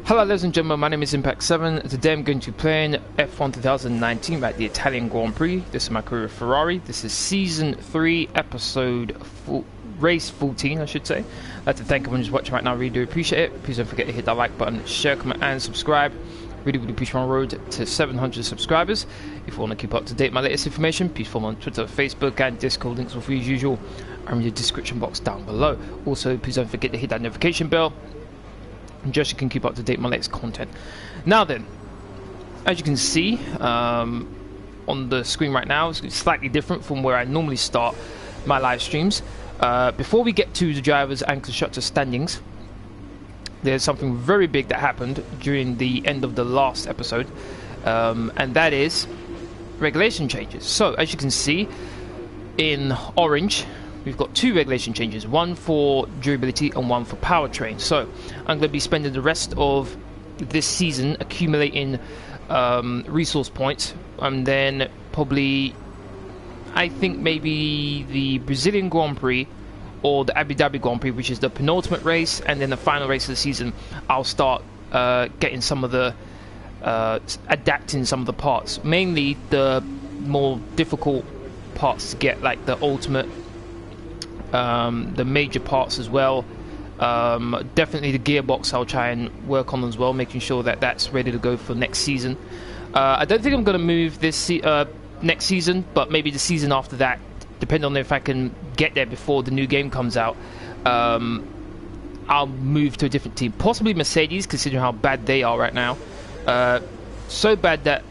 Hello ladies and gentlemen, my name is Impact7. Today I'm going to be playing F1 2019 at the Italian Grand Prix. This is my career with Ferrari. This is Season 3, Race 14, I should say. I'd like to thank everyone who's watching right now, I really do appreciate it. Please don't forget to hit that like button, share, comment and subscribe. Really push my road to 700 subscribers. If you want to keep up to date with my latest information, please follow me on Twitter, Facebook and Discord. Links will be as usual are in the description box down below. Also, please don't forget to hit that notification bell, and just so you can keep up to date with my latest content. Now then, as you can see on the screen right now, it's slightly different from where I normally start my live streams. Before we get to the drivers and constructors standings, there's something very big that happened during the end of the last episode, and that is regulation changes. So as you can see in orange, we've got two regulation changes, one for durability and one for powertrain. So I'm going to be spending the rest of this season accumulating resource points, and then probably, I think maybe the Brazilian Grand Prix or the Abu Dhabi Grand Prix, which is the penultimate race, and then the final race of the season, I'll start getting some of the adapting some of the parts, mainly the more difficult parts to get, like the ultimate, the major parts as well. Definitely the gearbox I'll try and work on as well, making sure that that's ready to go for next season. I don't think I'm going to move this next season, but maybe the season after that, depending on if I can get there before the new game comes out. I'll move to a different team, possibly Mercedes, considering how bad they are right now. So bad that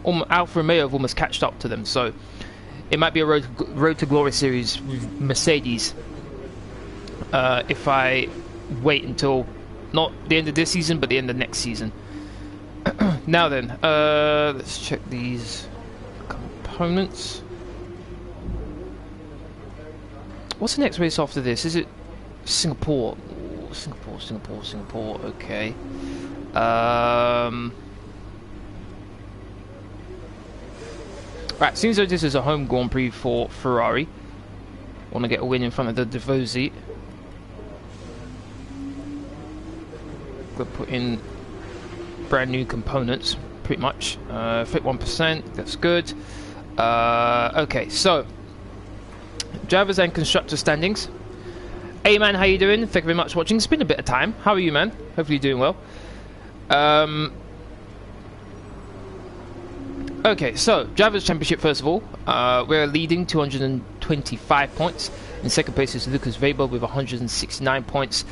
Alfa Romeo have almost catched up to them, so it might be a road to glory series with Mercedes if I wait until not the end of this season but the end of next season. Now then, let's check these components. What's the next race after this? Is it Singapore? Ooh, Singapore. Okay. Right, seems like this is a home Grand Prix for Ferrari. Want to get a win in front of the Tifosi. Gonna put in brand new components, pretty much. Fit 1%, that's good. Okay, so drivers and constructor standings. Hey man, how you doing? Thank you very much for watching. It's been a bit of time. How are you, man? Hopefully you're doing well. Okay, so drivers championship first of all. We're leading 225 points. In second place is Lucas Weber with 169 points.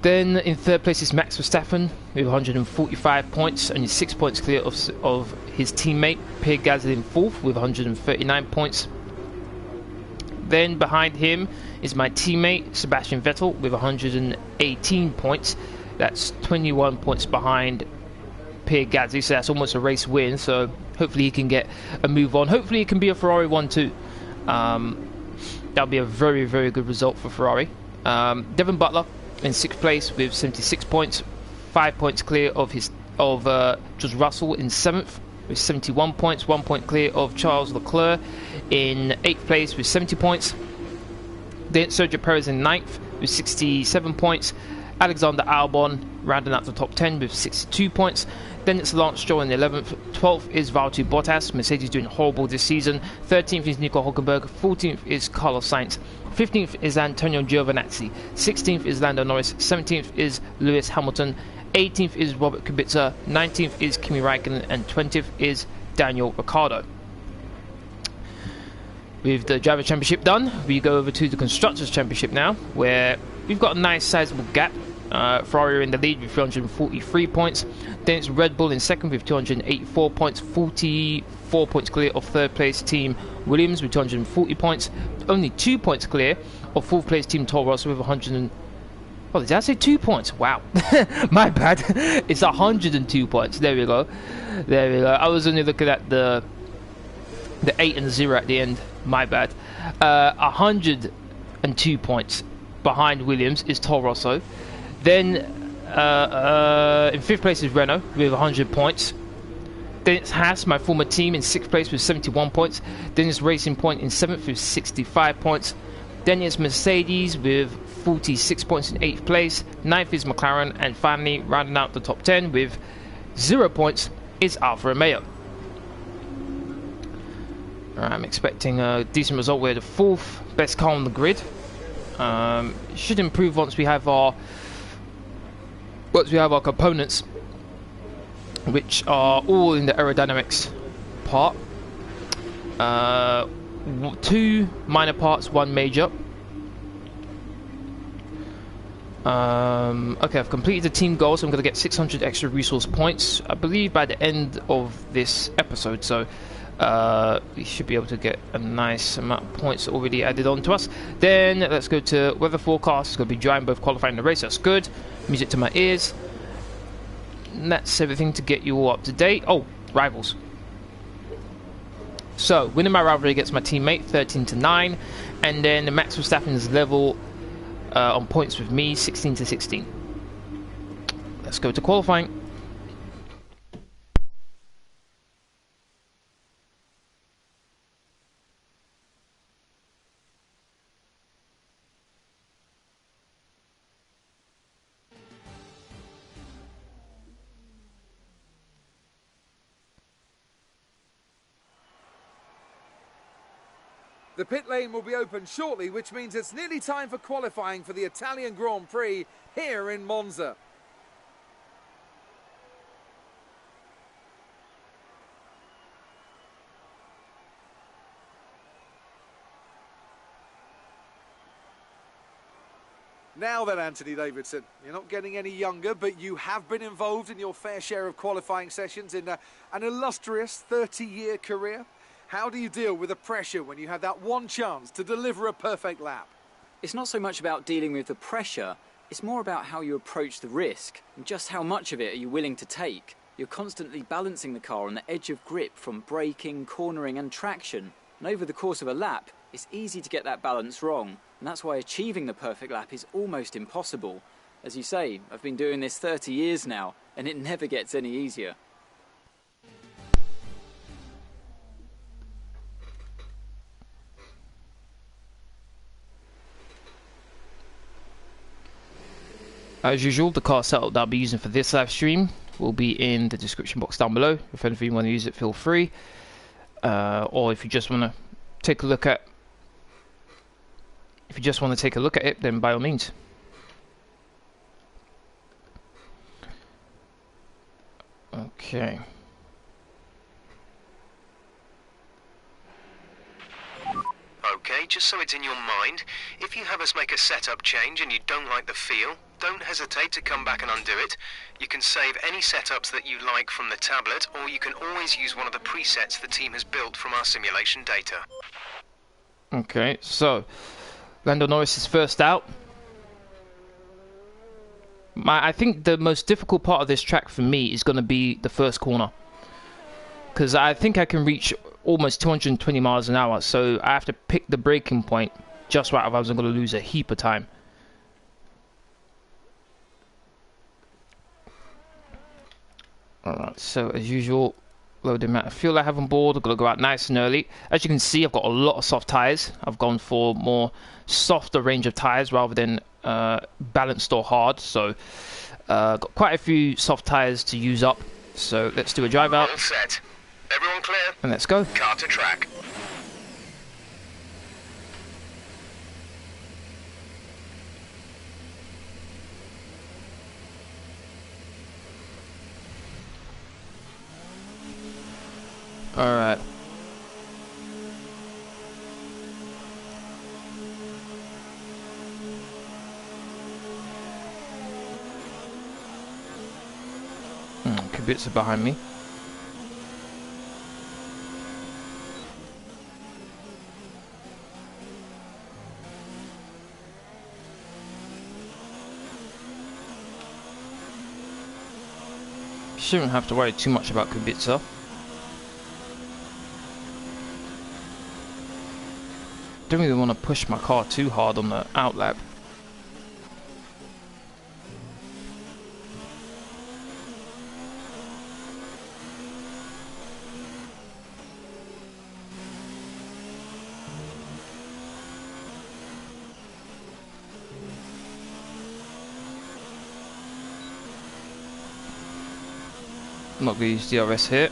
Then in third place is Max Verstappen with 145 points, only 6 points clear of his teammate Pierre Gasly in fourth with 139 points. Then behind him is my teammate Sebastian Vettel with 118 points. That's 21 points behind Pierre Gasly, so that's almout a race win. So hopefully he can get a move on. Hopefully it can be a Ferrari 1-2. That'll be a very good result for Ferrari. Devon Butler in sixth place with 76 points, 5 points clear of George Russell in seventh with 71 points, 1 point clear of Charles Leclerc in 8th place with 70 points. Then Sergio Perez in 9th with 67 points. Alexander Albon rounding out the top 10 with 62 points. Then it's Lance Stroll in 11th. 12th is Valtteri Bottas. Mercedes doing horrible this season. 13th is Nico Hülkenberg. 14th is Carlos Sainz. 15th is Antonio Giovinazzi. 16th is Lando Norris. 17th is Lewis Hamilton. 18th is Robert Kubica. 19th is Kimi Räikkönen. And 20th is Daniel Ricciardo. With the Driver Championship done, we go over to the Constructors Championship now, where we've got a nice sizable gap. Ferrari are in the lead with 343 points. Then it's Red Bull in second with 284 points, 44 points clear of third place team Williams with 240 points. Only 2 points clear of fourth place team Toro Rosso with 100 oh, did I say 2 points? Wow. My bad. It's 102 points. There we go. I was only looking at the 8 and the 0 at the end. My bad. 102 points behind Williams is Toro Rosso. Then in fifth place is Renault with 100 points. Then it's Haas, my former team, in sixth place with 71 points. Then it's Racing Point in seventh with 65 points. Then it's Mercedes with 46 points in 8th place. 9th is McLaren, and finally rounding out the top 10 with 0 points is Alfa Romeo. I'm expecting a decent result. We're the 4th best car on the grid. Should improve once we have our components, which are all in the aerodynamics part. 2 minor parts, 1 major. Okay, I've completed the team goal, so I'm going to get 600 extra resource points, I believe, by the end of this episode. So we should be able to get a nice amount of points already added on to us. Then let's go to weather forecast. It's going to be dry in both qualifying and the race. That's good. Music to my ears. And that's everything to get you all up to date. Oh, rivals. So winning my rivalry against my teammate, 13-9, and then the Max Verstappen is level on points with me, 16-16. Let's go to qualifying. The pit lane will be open shortly, which means it's nearly time for qualifying for the Italian Grand Prix here in Monza. Now then, Anthony Davidson, you're not getting any younger, but you have been involved in your fair share of qualifying sessions in an illustrious 30-year career. How do you deal with the pressure when you have that one chance to deliver a perfect lap? It's not so much about dealing with the pressure, it's more about how you approach the risk and just how much of it are you willing to take. You're constantly balancing the car on the edge of grip from braking, cornering and traction. And over the course of a lap, it's easy to get that balance wrong. And that's why achieving the perfect lap is almost impossible. As you say, I've been doing this 30 years now, and it never gets any easier. As usual, the car setup that I'll be using for this live stream will be in the description box down below. If any of you want to use it, feel free. Or if you just want to take a look at it, then by all means. Okay. Okay, just so it's in your mind, if you have us make a setup change and you don't like the feel, don't hesitate to come back and undo it. You can save any setups that you like from the tablet, or you can always use one of the presets the team has built from our simulation data. Okay, so Lando Norris is first out. I think the most difficult part of this track for me is going to be the first corner, because I think I can reach almost 220 miles an hour, so I have to pick the braking point just right, otherwise I'm going to lose a heap of time. Alright, so as usual, load the amount of fuel I have on board. I've got to go out nice and early. As you can see, I've got a lot of soft tyres. I've gone for more softer range of tyres rather than balanced or hard, so got quite a few soft tyres to use up. So let's do a drive out. All set. Everyone clear? And let's go. Car to track. Alright. Kubica behind me. Shouldn't have to worry too much about Kubica. Don't really want to push my car too hard on the outlap. I'm not going to use DRS here.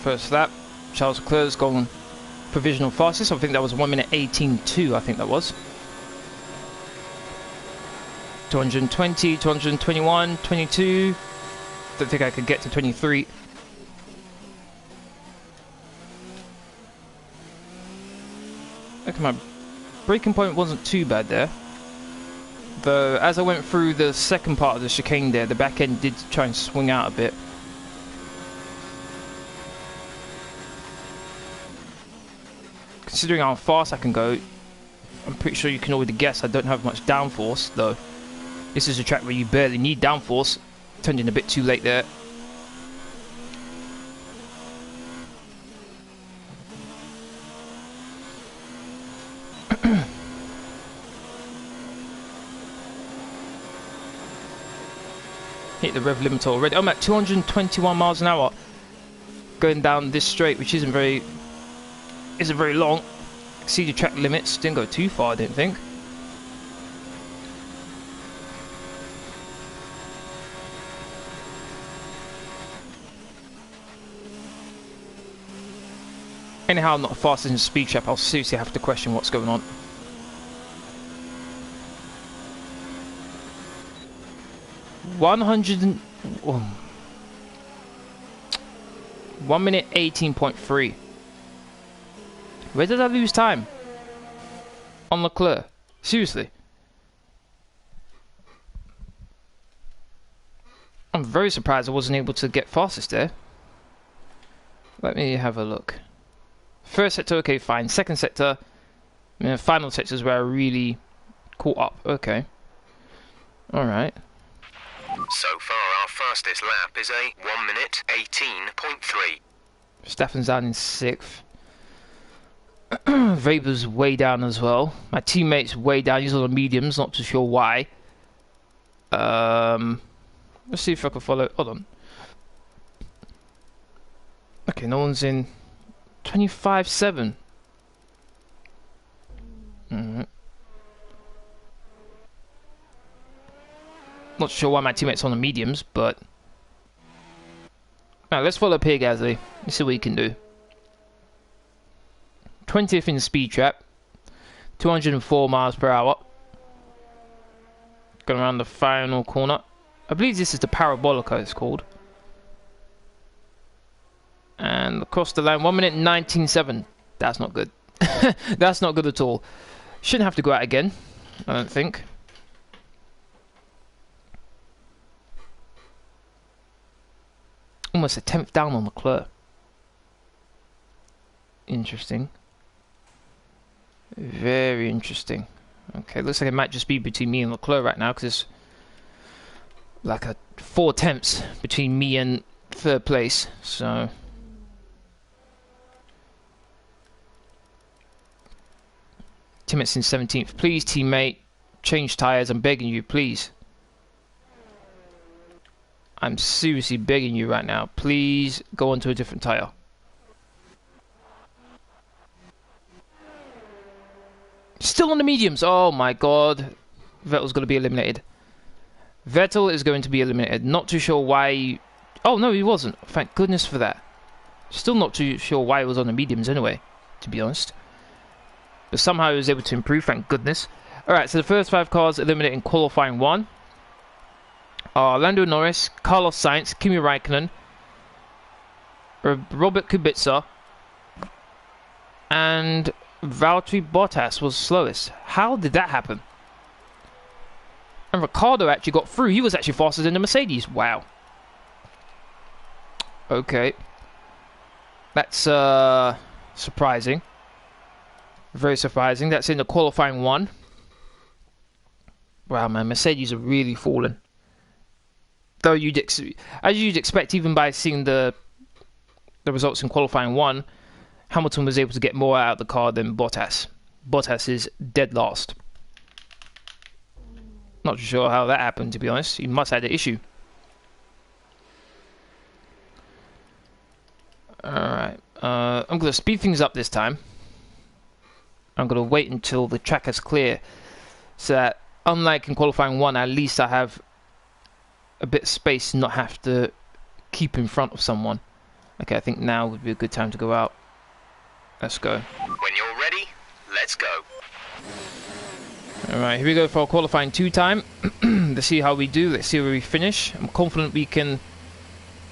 First lap, Charles Leclerc's gone provisional fastest. I think that was 1:18.2. I think that was 220, 221, 22. Don't think I could get to 23. Okay, my braking point wasn't too bad there. Though, as I went through the second part of the chicane there, the back end did try and swing out a bit. Considering how fast I can go, I'm pretty sure you can already guess I don't have much downforce, though. This is a track where you barely need downforce. Turned in a bit too late there. Hit the rev limiter already. I'm at 221 miles an hour going down this straight, which isn't very long. See the track limits, didn't go too far, I didn't think. Anyhow, I'm not fast in the speed trap. I'll seriously have to question what's going on. Oh. 1:18.3. Where did I lose time? On Leclerc. Seriously. I'm very surprised I wasn't able to get fastest there. Let me have a look. First sector, okay, fine. Second sector, final sector is where I really caught up. Okay. Alright. So far, our fastest lap is a 1:18.3. Verstappen's down in 6th. Weber's way down as well. My teammate's way down. He's on the mediums, not too sure why. Let's see if I can follow. Hold on. Okay, no one's in 25.7. Not sure why my teammate's on the mediums, but alright, let's follow Pierre Gasly. Let's see what he can do. 20th in the speed trap, 204 miles per hour. Going around the final corner. I believe this is the Parabolica, it's called. And across the line, 1:19.7. That's not good. That's not good at all. Shouldn't have to go out again, I don't think. Almost a 10th down on Leclerc. Interesting. Very interesting. Okay, looks like it might just be between me and Leclerc right now, because it's like a 4 attempts between me and 3rd place. So teammate's in 17th. Please, teammate, change tyres. I'm begging you, please. I'm seriously begging you right now. Please go onto a different tyre. Still on the mediums. Oh my god. Vettel's going to be eliminated. Vettel is going to be eliminated. Not too sure why. Oh no, he wasn't. Thank goodness for that. Still not too sure why he was on the mediums anyway, to be honest. But somehow he was able to improve, thank goodness. Alright, so the first 5 cars eliminated in qualifying 1 are Lando Norris, Carlos Sainz, Kimi Raikkonen, Robert Kubica, and Valtteri Bottas was slowest. How did that happen? And Ricciardo actually got through. He was actually faster than the Mercedes. Wow. Okay. That's surprising. Very surprising. That's in the qualifying 1. Wow, man. Mercedes are really falling. Though as you'd expect, even by seeing the results in qualifying 1, Hamilton was able to get more out of the car than Bottas. Bottas is dead last. Not sure how that happened, to be honest. He must have had an issue. Alright. I'm going to speed things up this time. I'm going to wait until the track is clear. So that, unlike in qualifying 1, at least I have a bit of space to not have to keep in front of someone. Okay, I think now would be a good time to go out. Let's go. When you're ready, let's go. Alright, here we go for our qualifying 2 time. Let's see how we do. Let's see where we finish. I'm confident we can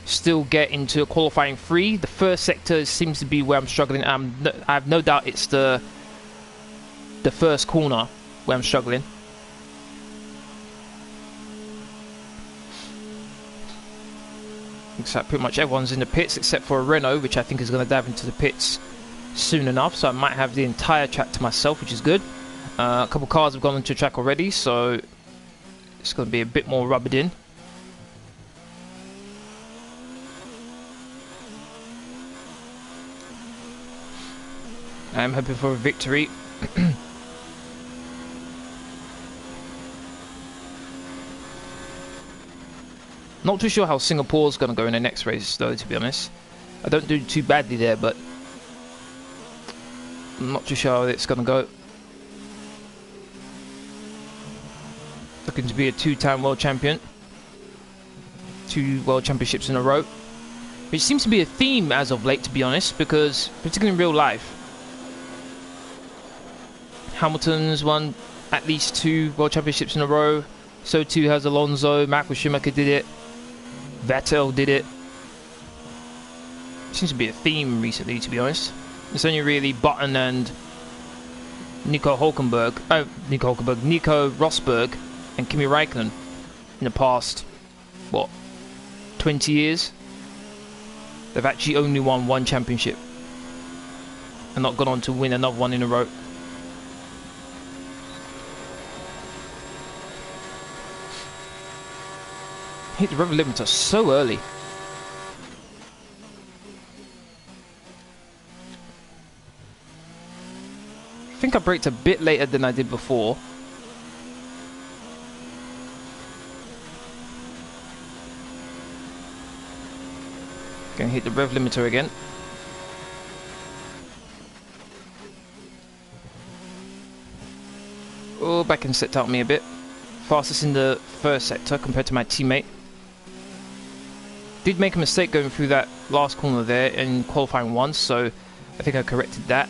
still get into a qualifying 3. The first sector seems to be where I'm struggling. I have no doubt it's the first corner where I'm struggling. Looks like pretty much everyone's in the pits except for a Renault, which I think is going to dive into the pits soon enough. So I might have the entire track to myself, which is good. A couple cars have gone into the track already, so it's going to be a bit more rubbered in. I'm hoping for a victory. Not too sure how Singapore's going to go in the next race, though, to be honest. I don't do too badly there, but I'm not too sure how it's going to go. Looking to be a 2-time world champion. 2 world championships in a row. Which seems to be a theme as of late, to be honest, because, particularly in real life, Hamilton's won at least 2 world championships in a row. So too has Alonso. Michael Schumacher did it. Vettel did it. Seems to be a theme recently, to be honest. It's only really Button and Nico Rosberg and Kimi Räikkönen in the past, what, 20 years? They've actually only won 1 championship and not gone on to win another one in a row. Hit the rev limiter so early. I think I braked a bit later than I did before. Gonna hit the rev limiter again. Oh, back and set out me a bit. Fastest in the first sector compared to my teammate. Did make a mistake going through that last corner there in qualifying 1, so I think I corrected that.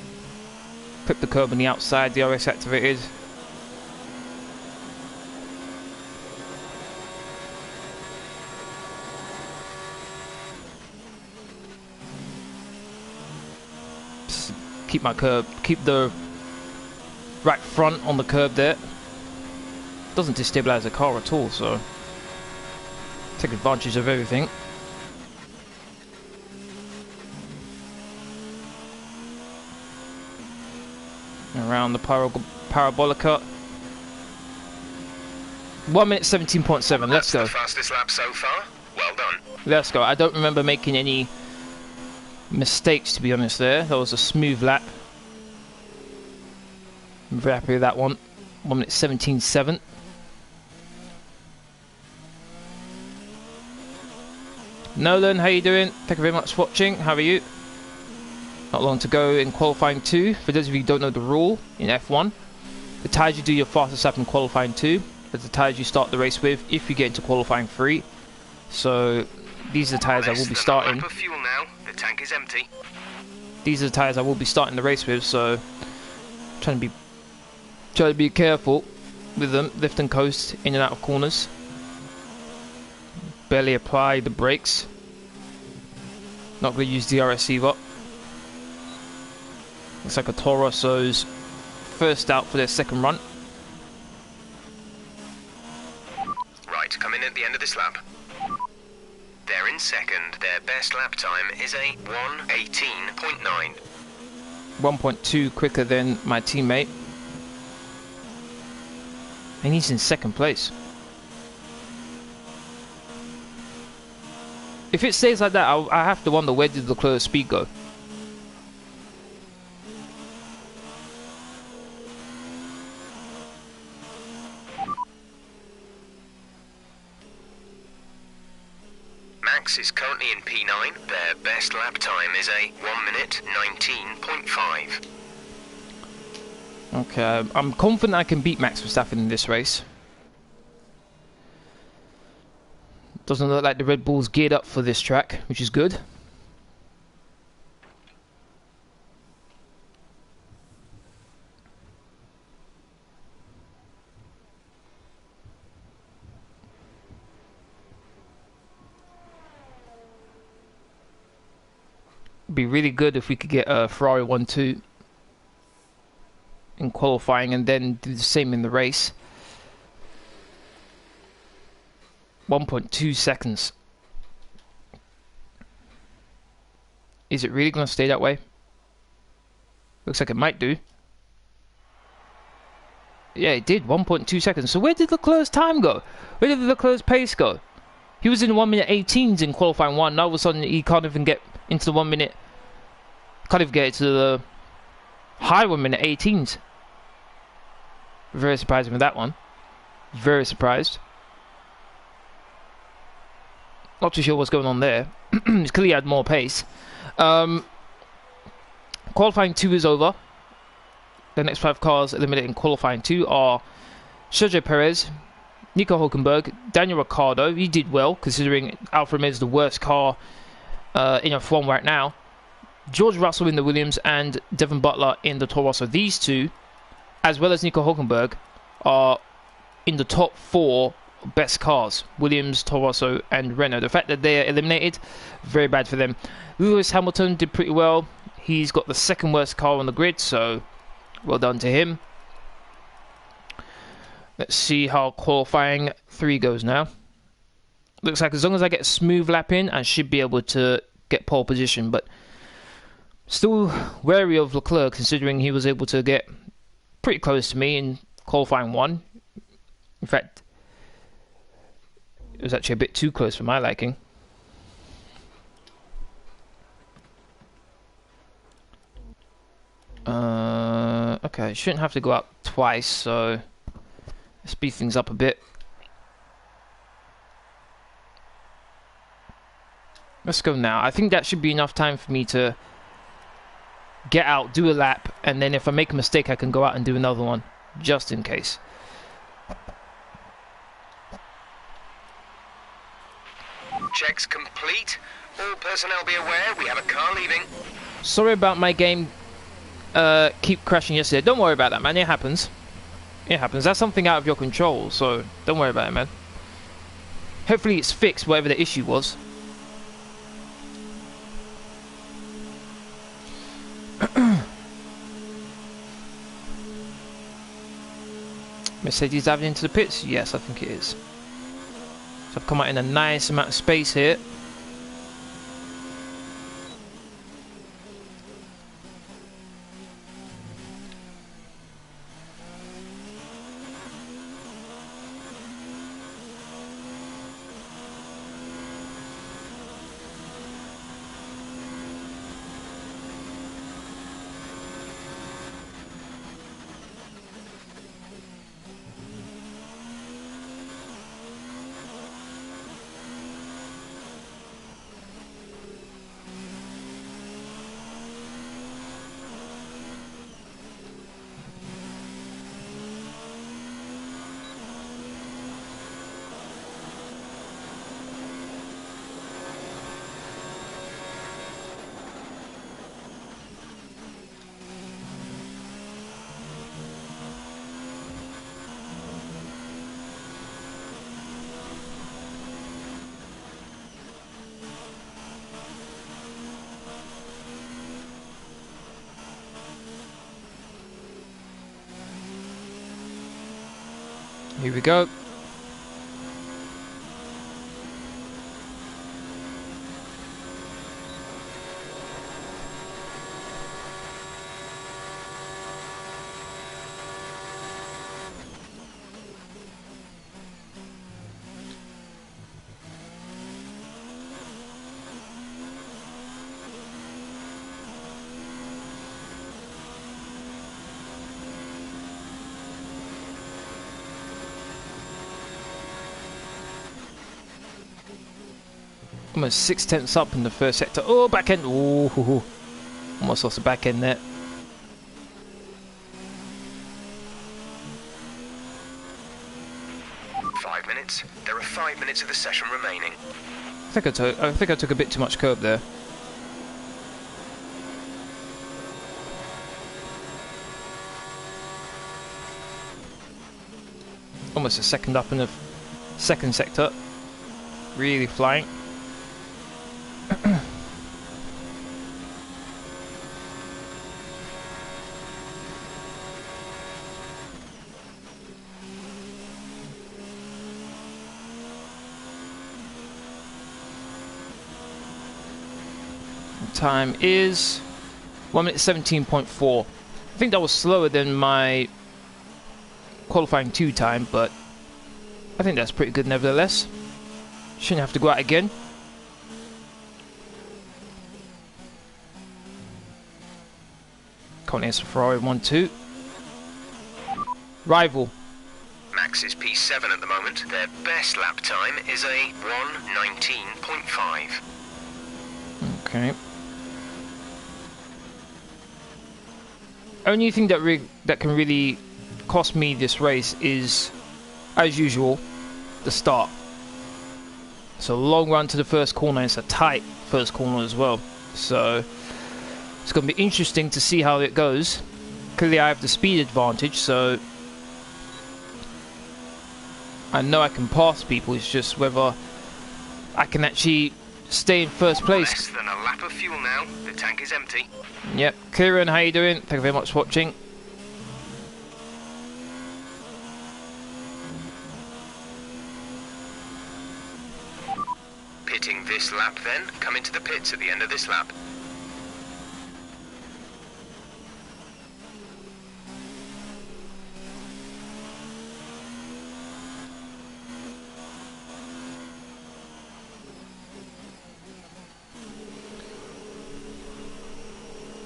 Clipped the curb on the outside, DRS activated. Just keep my curb, keep the right front on the curb there. Doesn't destabilize the car at all, so take advantage of everything. Around the parabolica. 1 minute 17.7. Let's go. That's the fastest lap so far. Well done. Let's go. I don't remember making any mistakes, to be honest. There, that was a smooth lap. I'm very happy with that one. 1 minute 17.7. Nolan, how you doing? Thank you very much for watching. How are you? Not long to go in qualifying 2. For those of you who don't know the rule in F1, the tyres you do your fastest lap in qualifying 2 is the tyres you start the race with if you get into qualifying 3. So these are the tyres I will be starting. Lap of fuel now. The tank is empty. These are the tyres I will be starting the race with, so trying to be careful with them, lift and coast in and out of corners. Barely apply the brakes. Not going to use DRS either. Looks like a Toro Rosso's first out for their second run. Right, come in at the end of this lap. They're in second. Their best lap time is a 1:18.9. 1.2 quicker than my teammate. And he's in second place. If it stays like that, I have to wonder, where did Leclerc's speed go? Max is currently in P9. Their best lap time is a 1 minute 19.5. Okay, I'm confident I can beat Max Verstappen in this race. Doesn't look like the Red Bull's geared up for this track, which is good. Be really good if we could get a Ferrari 1-2 in qualifying and then do the same in the race. 1.2 seconds. Is it really going to stay that way? Looks like it might do. Yeah, it did. 1.2 seconds. So where did Leclerc's time go? Where did Leclerc's pace go? He was in 1 minute 18s in qualifying 1. Now all of a sudden he can't even get into the 1 minute. Can't even get to the high 1 minute 18s. Very surprised with that one. Very surprised. Not too sure what's going on there. He's clearly had more pace. Qualifying 2 is over. The next 5 cars eliminated in qualifying 2 are Sergio Perez, Nico Hülkenberg, Daniel Ricciardo. He did well considering Alfa Romeo is the worst car in F1 right now. George Russell in the Williams and Devon Butler in the Toro Rosso. These two, as well as Nico Hülkenberg, are in the top 4 best cars. Williams, Toro Rosso and Renault. The fact that they are eliminated, very bad for them. Lewis Hamilton did pretty well. He's got the second worst car on the grid, so well done to him. Let's see how qualifying 3 goes now. Looks like as long as I get a smooth lap in, I should be able to get pole position, but still wary of Leclerc considering he was able to get pretty close to me in qualifying 1. In fact, it was actually a bit too close for my liking. Okay, shouldn't have to go up twice, so let's speed things up a bit. Let's go now. I think that should be enough time for me to get out, do a lap, and then if I make a mistake I can go out and do another one, just in case. Checks complete. All personnel be aware, we have a car leaving. Sorry about my game keep crashing yesterday. Don't worry about that, man. It happens. It happens. That's something out of your control, so don't worry about it, man. Hopefully it's fixed, whatever the issue was. Mercedes diving into the pits? Yes, I think it is. So I've come out in a nice amount of space here. Here we go. Almost 6/10 up in the first sector. Oh, back end. Oh, almost lost the back end there. There are 5 minutes of the session remaining. I think I took a bit too much curb there. Almost a second up in the second sector. Really flying. Time is 1 minute 17.4. I think that was slower than my qualifying 2 time, but I think that's pretty good nevertheless. Shouldn't have to go out again. Come on, here's Ferrari 1-2. Rival. Max is P7 at the moment. Their best lap time is a 1:19.5. Okay. Only thing that can really cost me this race is, as usual, the start. It's a long run to the first corner. It's a tight first corner as well. So it's going to be interesting to see how it goes. Clearly I have the speed advantage, so I know I can pass people. It's just whether I can actually stay in first place. Less than a lap of fuel now. The tank is empty. Yep. Kieran, how you doing? Thank you very much for watching. Pitting this lap then. Come into the pits at the end of this lap.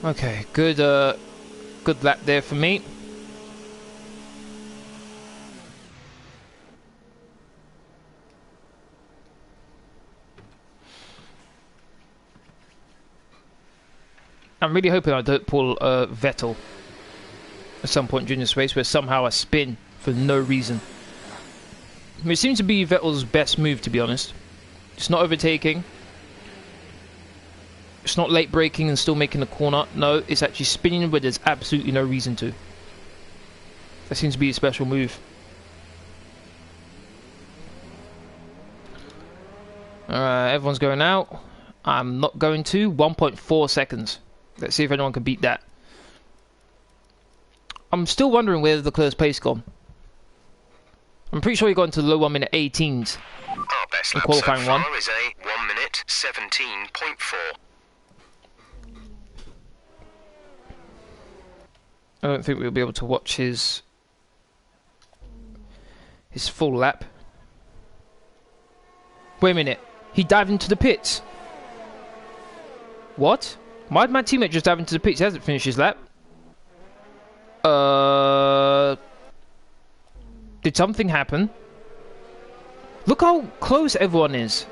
Okay, good lap there for me. I'm really hoping I don't pull Vettel at some point during this race where somehow I spin for no reason. I mean, it seems to be Vettel's best move, to be honest. It's not overtaking. It's not late braking and still making the corner. No, it's actually spinning where there's absolutely no reason to. That seems to be a special move. Alright, everyone's going out. I'm not going to. 1.4 seconds. Let's see if anyone can beat that. I'm still wondering where Leclerc's pace gone. I'm pretty sure he got into the low 1 minute 18s. Our best lap qualifying so far one. is a 1 minute 17.4. I don't think we'll be able to watch his full lap. Wait a minute. He dived into the pits. What? Why did my teammate just dive into the pits? He hasn't finished his lap. Did something happen? Look how close everyone is.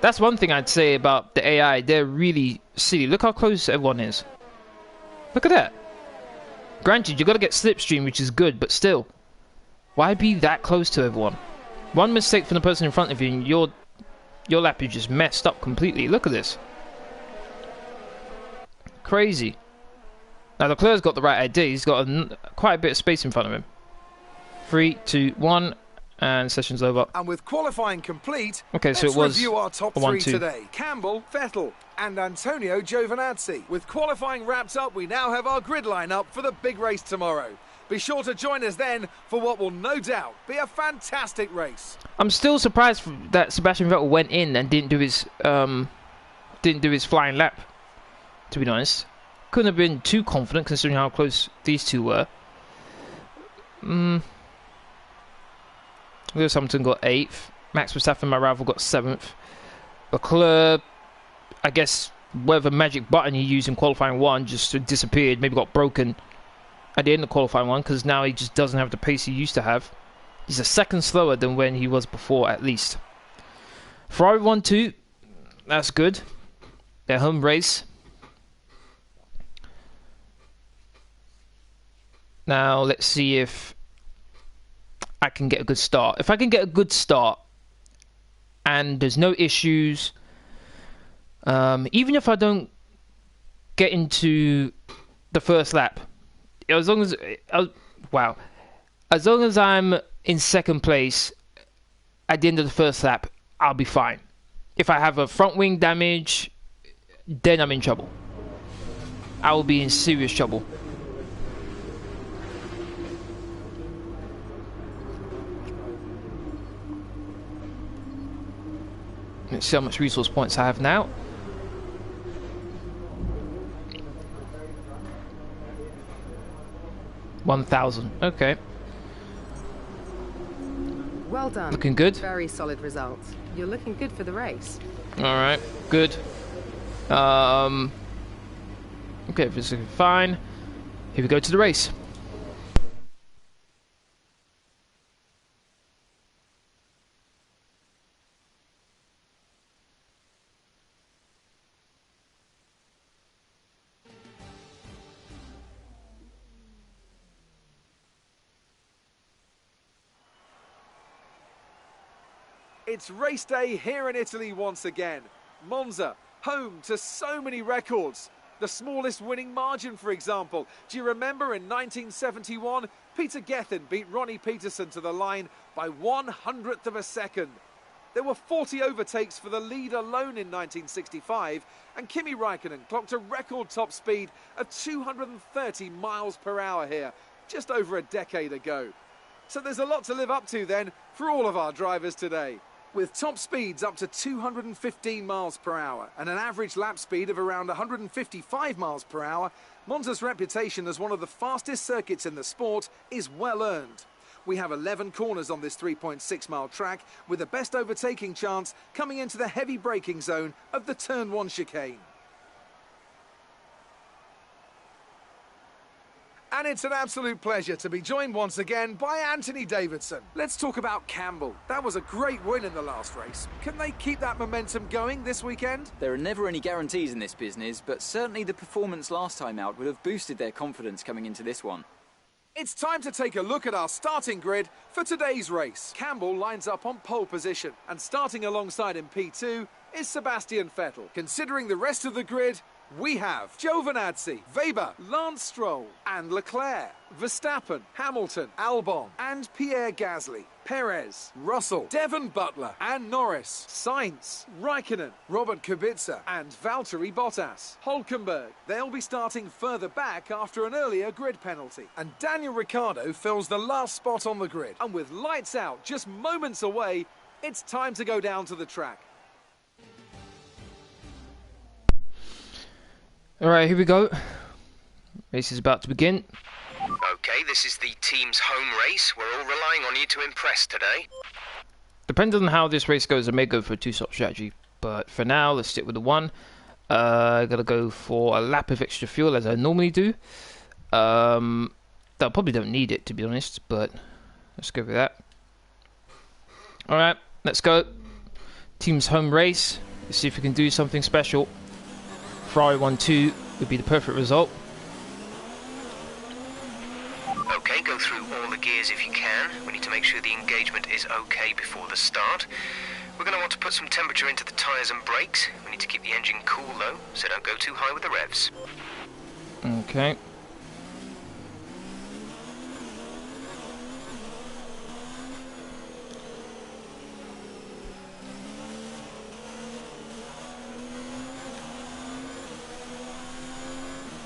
That's one thing I'd say about the AI. They're really silly. Look how close everyone is. Look at that. Granted, you got to get slipstream, which is good, but still, why be that close to everyone? One mistake from the person in front of you, and your lap is just messed up completely. Look at this. Crazy. Now, Leclerc's got the right idea. He's got quite a bit of space in front of him. 3, 2, 1, and session's over. And with qualifying complete, okay, so let's it was review our top a 3 1-2. today. Campbell, Vettel, and Antonio Giovinazzi. With qualifying wrapped up, we now have our grid lineup for the big race tomorrow. Be sure to join us then for what will no doubt be a fantastic race. I'm still surprised that Sebastian Vettel went in and didn't do his flying lap. To be honest, couldn't have been too confident considering how close these two were. Lewis Hamilton got 8th. Max Verstappen, my rival, got 7th. Leclerc, I guess whatever magic button he used in qualifying 1 just disappeared, maybe got broken at the end of qualifying 1 because now he just doesn't have the pace he used to have. He's a second slower than when he was before, at least. Ferrari 1-2. That's good. Their home race. Now let's see if I can get a good start. If I can get a good start and there's no issues, even if I don't get into the first lap, as long as as long as I'm in second place at the end of the first lap, I'll be fine. If I have a front wing damage, then I'm in trouble. I will be in serious trouble. Let's see how much resource points I have now. $1,000. Okay. Well done. Looking good. Very solid results. You're looking good for the race. All right. Good. Okay, this is fine. Here we go to the race. It's race day here in Italy once again. Monza, home to so many records. The smallest winning margin, for example. Do you remember in 1971, Peter Gethin beat Ronnie Peterson to the line by 1/100th of a second. There were 40 overtakes for the lead alone in 1965, and Kimi Raikkonen clocked a record top speed of 230 miles per hour here, just over a decade ago. So there's a lot to live up to then for all of our drivers today. With top speeds up to 215 miles per hour and an average lap speed of around 155 miles per hour, Monza's reputation as one of the fastest circuits in the sport is well earned. We have 11 corners on this 3.6-mile track, with the best overtaking chance coming into the heavy braking zone of the Turn 1 chicane. And it's an absolute pleasure to be joined once again by Anthony Davidson. Let's talk about Campbell. That was a great win in the last race. Can they keep that momentum going this weekend? There are never any guarantees in this business, but certainly the performance last time out would have boosted their confidence coming into this one. It's time to take a look at our starting grid for today's race. Campbell lines up on pole position, and starting alongside him P2 is Sebastian Vettel. Considering the rest of the grid, we have Giovinazzi, Weber, Lance Stroll and Leclerc, Verstappen, Hamilton, Albon and Pierre Gasly, Perez, Russell, Devon Butler and Norris, Sainz, Raikkonen, Robert Kubica and Valtteri Bottas, Hülkenberg. They'll be starting further back after an earlier grid penalty. And Daniel Ricciardo fills the last spot on the grid. And with lights out just moments away, it's time to go down to the track. Alright, here we go. Race is about to begin. Okay, this is the team's home race. We're all relying on you to impress today. Depending on how this race goes, I may go for a two-stop strategy. But for now, let's stick with the one. I gotta go for a lap of extra fuel as I normally do. I probably don't need it, to be honest, but let's go with that. Alright, let's go. Team's home race. Let's see if we can do something special. Ferrari 1-2 would be the perfect result. Okay, go through all the gears if you can. We need to make sure the engagement is okay before the start. We're going to want to put some temperature into the tyres and brakes. We need to keep the engine cool though, so don't go too high with the revs. Okay.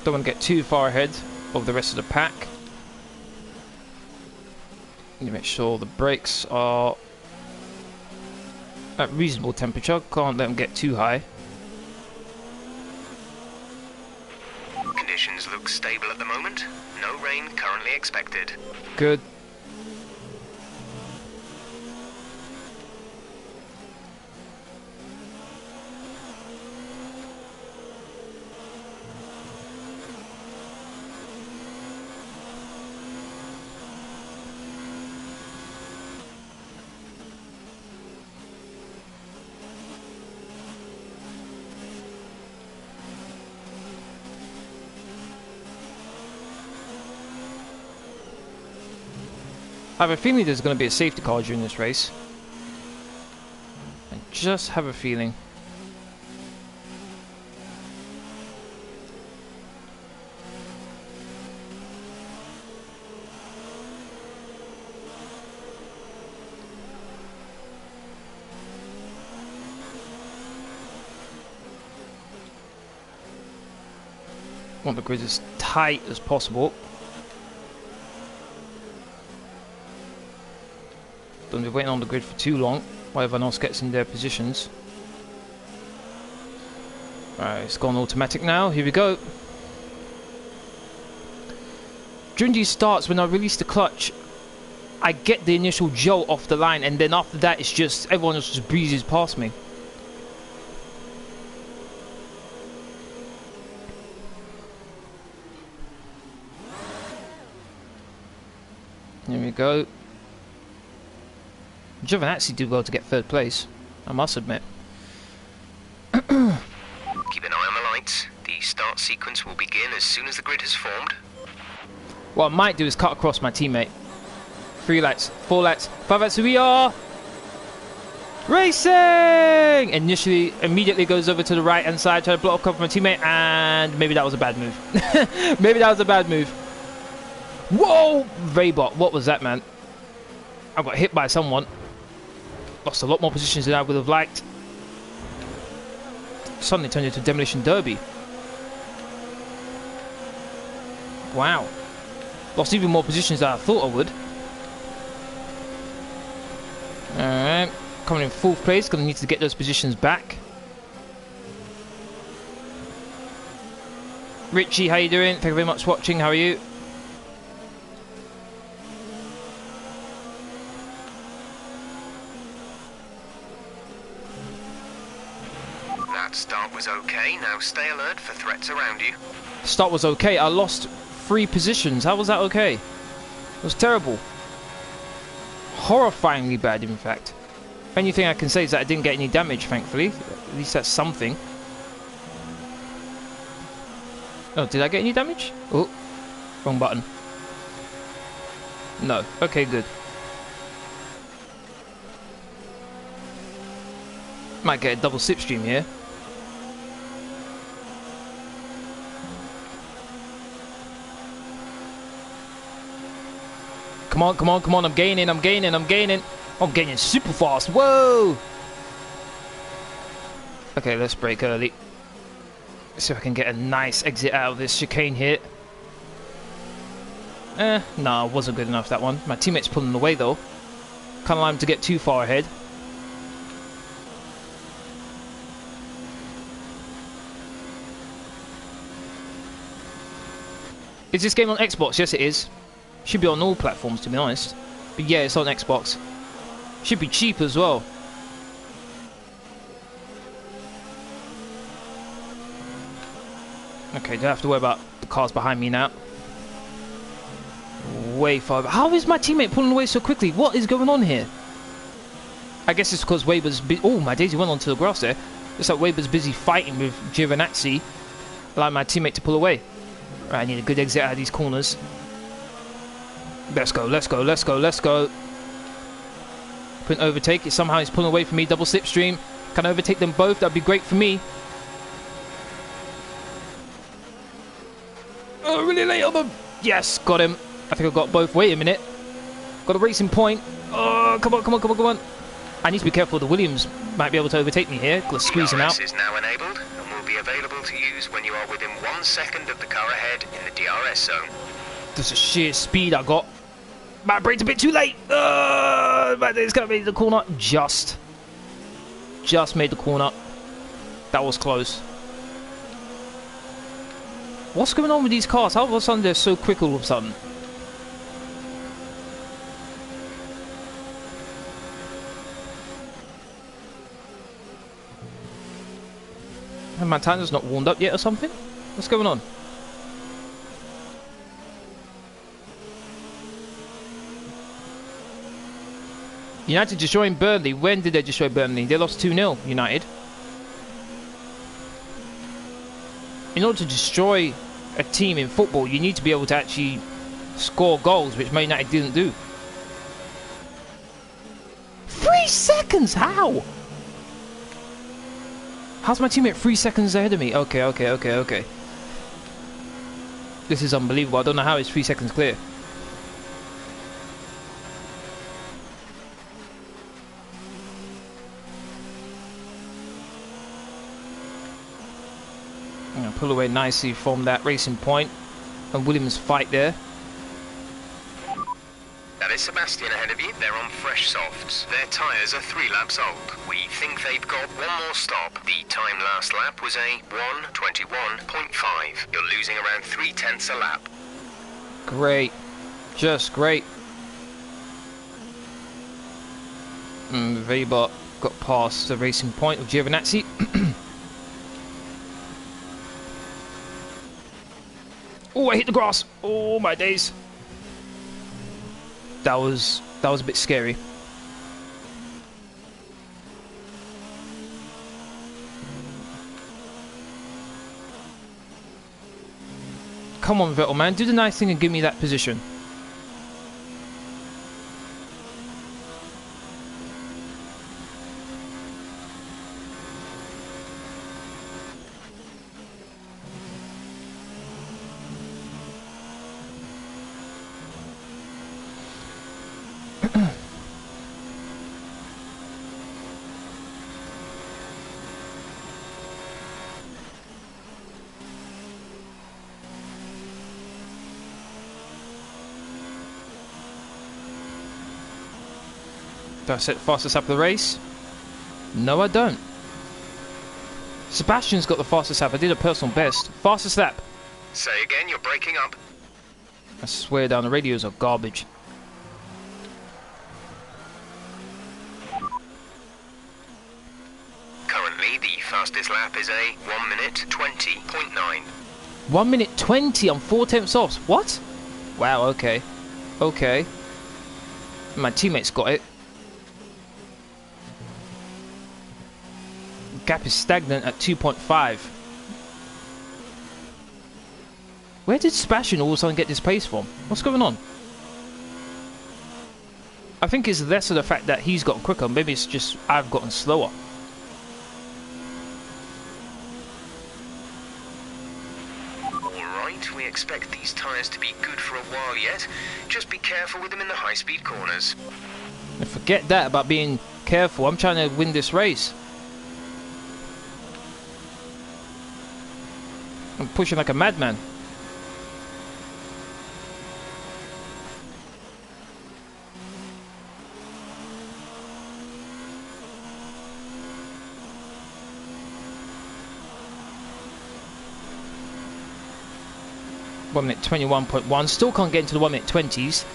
Don't want to get too far ahead of the rest of the pack. Need to make sure the brakes are at reasonable temperature. Can't let them get too high. Conditions look stable at the moment. No rain currently expected. Good. I have a feeling there's going to be a safety car during this race. I just have a feeling. Want the grid as tight as possible. Don't be waiting on the grid for too long while everyone else gets in their positions. Alright, it's gone automatic now. Here we go. During these starts, when I release the clutch, I get the initial jolt off the line, and then after that, it's just everyone else just breezes past me. Here we go. Giovinazzi did well to get third place, I must admit. Keep an eye on the lights. The start sequence will begin as soon as the grid has formed. What I might do is cut across my teammate. 3 laps, 4 laps, 5 laps, we are racing! Initially, immediately goes over to the right hand side, try to block off my teammate, and maybe that was a bad move. Maybe that was a bad move. Whoa! Vaybot, what was that, man? I got hit by someone. Lost a lot more positions than I would have liked. Suddenly turned into a demolition derby. Wow. Lost even more positions than I thought I would. Alright. Coming in 4th place. Gonna need to get those positions back. Richie, how you doing? Thank you very much for watching. How are you? That start was okay. Now stay alert for threats around you. Start was okay. I lost 3 positions. How was that okay? It was terrible. Horrifyingly bad, in fact. Only thing I can say is that I didn't get any damage, thankfully. At least that's something. Oh, did I get any damage? Oh, wrong button. No. Okay, good. Might get a double slipstream here. Come on, come on, come on. I'm gaining, I'm gaining, I'm gaining. I'm gaining super fast. Whoa! Okay, let's brake early. Let's see if I can get a nice exit out of this chicane here. No, wasn't good enough, that one. My teammate's pulling away, though. Can't allow him to get too far ahead. Is this game on Xbox? Yes, it is. Should be on all platforms, to be honest. But yeah, it's on Xbox. Should be cheap as well. Okay, don't have to worry about the cars behind me now. Way far. How is my teammate pulling away so quickly? What is going on here? I guess it's because Weber's... Oh, my daisy went onto the grass there. Looks like Weber's busy fighting with Giovinazzi, allowing my teammate to pull away. Right, I need a good exit out of these corners. Let's go, let's go, let's go, let's go. Couldn't overtake it. Somehow he's pulling away from me. Double slipstream. Can I overtake them both? That'd be great for me. Oh, really late on them. Yes, got him. I think I got both. Wait a minute. Got a racing point. Oh, come on, come on, come on, come on. I need to be careful. The Williams might be able to overtake me here. Let's squeeze him out. DRS is now enabled and will be available to use when you are within 1 second of the car ahead in the DRS zone. Just a sheer speed I got. My brake's a bit too late. It's gonna make the corner. Just made the corner. That was close. What's going on with these cars? How all of a sudden they're so quick all of a sudden? And my tire's not warmed up yet or something? What's going on? United destroying Burnley. When did they destroy Burnley? They lost 2-0, United. In order to destroy a team in football, you need to be able to actually score goals, which Man United didn't do. 3 seconds? How? How's my teammate 3 seconds ahead of me? Okay. This is unbelievable. I don't know how he's 3 seconds clear. I'm going to pull away nicely from that racing point and Williams fight there. That is Sebastian ahead of you. They're on fresh softs. Their tyres are 3 laps old. We think they've got one more stop. The time last lap was a 1:21.5. You're losing around 3/10 a lap. Great. Just great. Weber got past the racing point of Giovinazzi. Oh, I hit the grass. Oh, my days. That was a bit scary. Come on, Vettel, man. Do the nice thing and give me that position. Do I set the fastest lap of the race? No, I don't. Sebastian's got the fastest lap. I did a personal best. Fastest lap. Say again, you're breaking up. I swear down, the radios are garbage. Currently, the fastest lap is a 1:20.9. 1:20. I'm 4/10 off. What? Wow, okay. Okay. My teammate's got it. Gap is stagnant at 2.5. Where did Sebastian all of a sudden get this pace from? What's going on? I think it's less of the fact that he's gotten quicker. Maybe it's just I've gotten slower. Alright, we expect these tyres to be good for a while yet. Just be careful with them in the high-speed corners. And forget that about being careful. I'm trying to win this race. I'm pushing like a madman. (1:21.1). Still can't get into the 1:20s.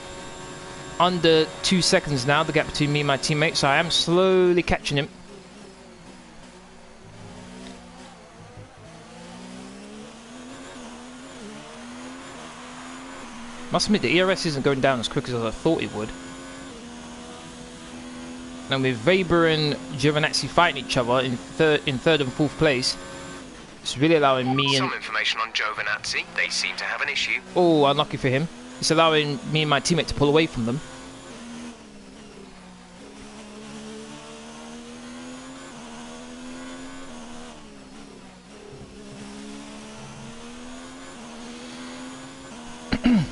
Under 2 seconds now, the gap between me and my teammate, so I am slowly catching him. Must admit, the ERS isn't going down as quick as I thought it would. And with Weber and Giovinazzi fighting each other in third and fourth place, it's really allowing me and... Some information on Giovinazzi. They seem to have an issue. Oh, unlucky for him. It's allowing me and my teammate to pull away from them.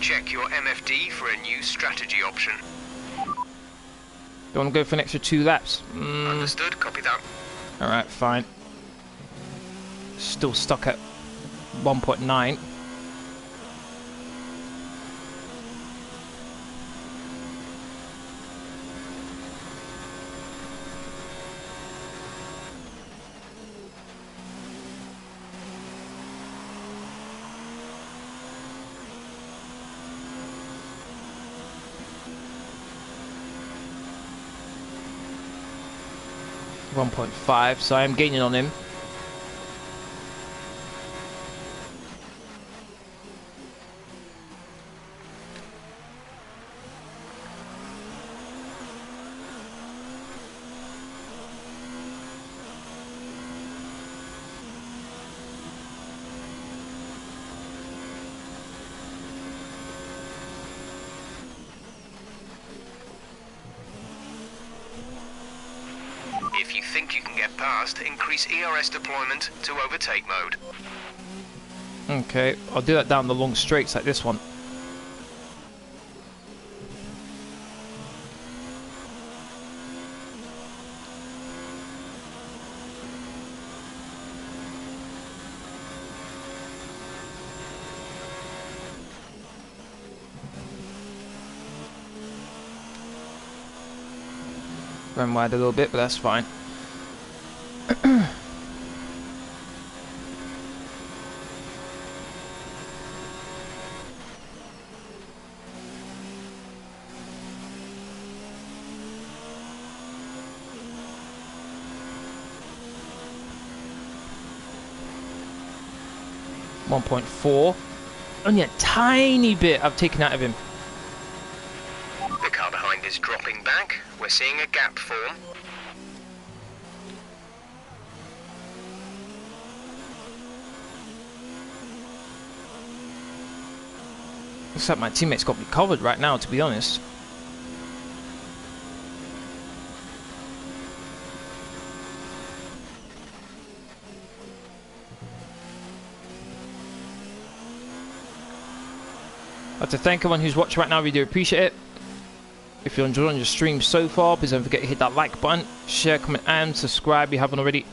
Check your MFD for a new strategy option. You want to go for an extra 2 laps? Understood, copy that. Alright, fine. Still stuck at 1.9. .5, so I am gaining on him. think you can get past, increase ERS deployment to overtake mode. Okay, I'll do that down the long straights like this one. Ran wide a little bit, but that's fine. .4. Only a tiny bit I've taken out of him. The car behind is dropping back. We're seeing a gap form. Looks like my teammate's got me covered right now, to be honest. I'd like to thank everyone who's watching right now. We do appreciate it. If you're enjoying your stream so far, please don't forget to hit that like button, share, comment, and subscribe if you haven't already.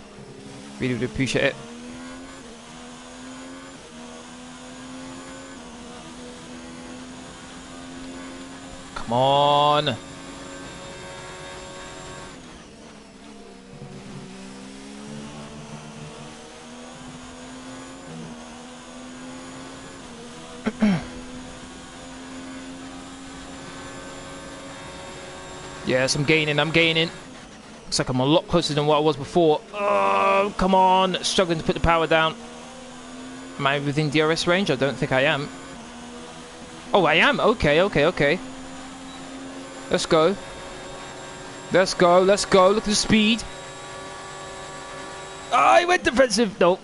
Really do appreciate it. Come on. Yes, I'm gaining. Looks like I'm a lot closer than what I was before. Oh, come on. Struggling to put the power down. Am I within DRS range? I don't think I am. Oh, I am. Okay. Let's go. Let's go. Look at the speed. Oh, I went defensive. No.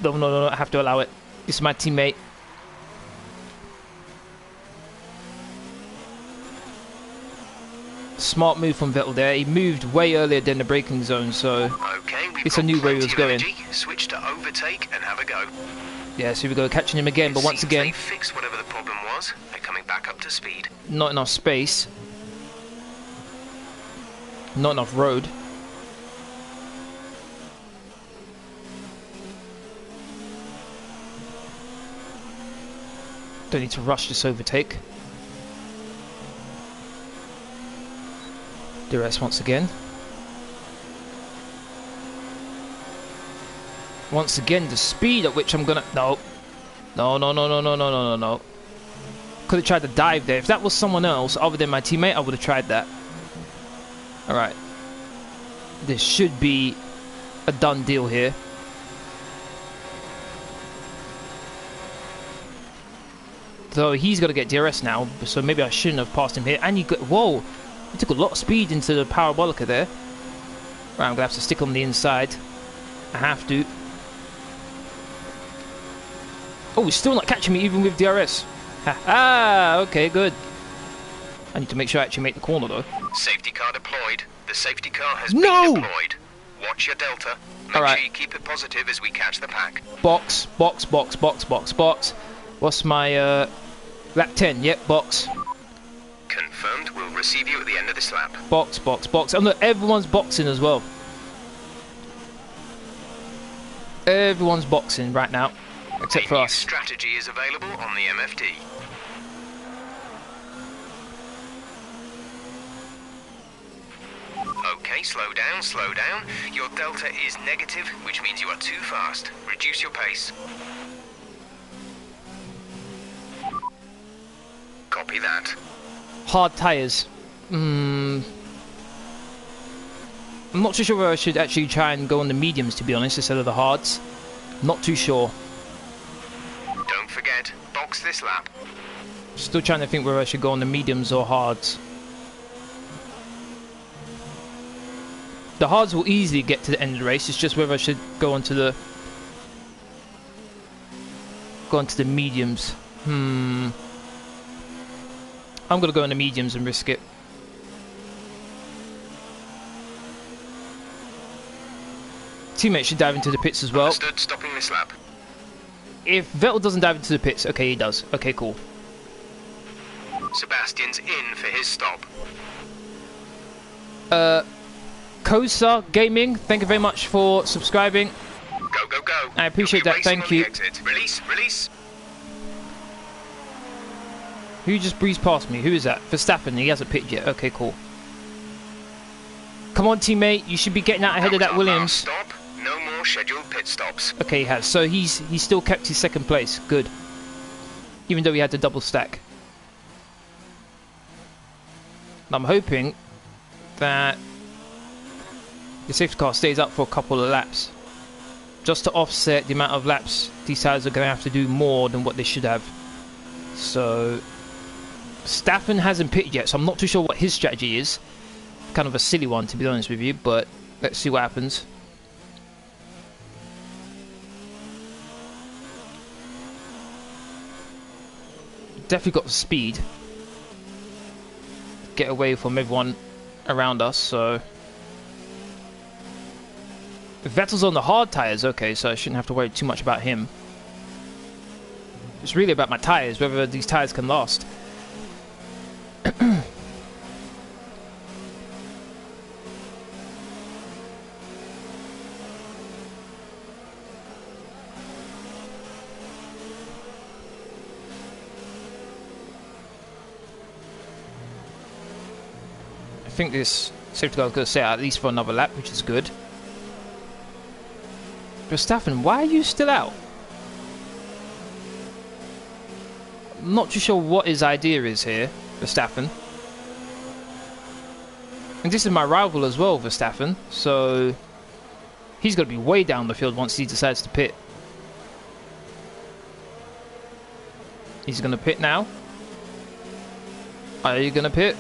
I have to allow it. This is my teammate. Smart move from Vettel there. He moved way earlier than the braking zone, so Okay, it's a new where he was going. Switch to overtake and have a go. Yeah, so we go catching him again, but once again, they fixed whatever the problem was. They're coming back up to speed. not enough space, not enough road. Don't need to rush this overtake. DRS once again. Once again, the speed at which I'm gonna... No. Could have tried to dive there. If that was someone else other than my teammate, I would have tried that. Alright. This should be a done deal here. So he's got to get DRS now, so maybe I shouldn't have passed him here. And he got... Whoa! He took a lot of speed into the parabolica there. Right, I'm going to have to stick on the inside. I have to. Oh, he's still not catching me even with DRS. Ah, okay, good. I need to make sure I actually make the corner though. Safety car deployed. The safety car has been deployed. Watch your delta. Make sure you keep it positive as we catch the pack. Box. What's my lap 10? Yep, box. Confirmed. We'll receive you at the end of this lap. Box. And look, everyone's boxing as well. Everyone's boxing right now, except for us. Strategy is available on the MFD. Okay, slow down. Your delta is negative, which means you are too fast. Reduce your pace. Copy that. Hard tyres. I'm not too sure whether I should actually try and go on the mediums, to be honest, instead of the hards. Not too sure. Don't forget, box this lap. Still trying to think whether I should go on the mediums or hards. The hards will easily get to the end of the race. It's just whether I should go onto the mediums. I'm gonna go on the mediums and risk it. Teammate should dive into the pits as well. Understood, stopping this lap. If Vettel doesn't dive into the pits, okay, he does. Okay, cool. Sebastian's in for his stop. Kosa Gaming, thank you very much for subscribing. Go, go, go. I appreciate that, thank you. Release, release. Who just breezed past me? Who is that? Verstappen, he hasn't pitted yet. Okay, cool. Come on, teammate, you should be getting out ahead of that Williams. Stop. No more scheduled pit stops. Okay, he has. So he's still kept his second place. Good. Even though he had to double stack. I'm hoping that the safety car stays up for a couple of laps. Just to offset the amount of laps these tyres are going to have to do more than what they should have. So Staffen hasn't pitted yet, so I'm not too sure what his strategy is. Kind of a silly one, to be honest with you, but let's see what happens. Definitely got the speed. Get away from everyone around us, so Vettel's on the hard tyres, okay, so I shouldn't have to worry too much about him. It's really about my tyres, whether these tyres can last. I think this safety car is going to stay out at least for another lap, which is good. Verstappen, why are you still out? I'm not too sure what his idea is here, Verstappen. And this is my rival as well, Verstappen, so he's going to be way down the field once he decides to pit. He's going to pit now. Are you going to pit?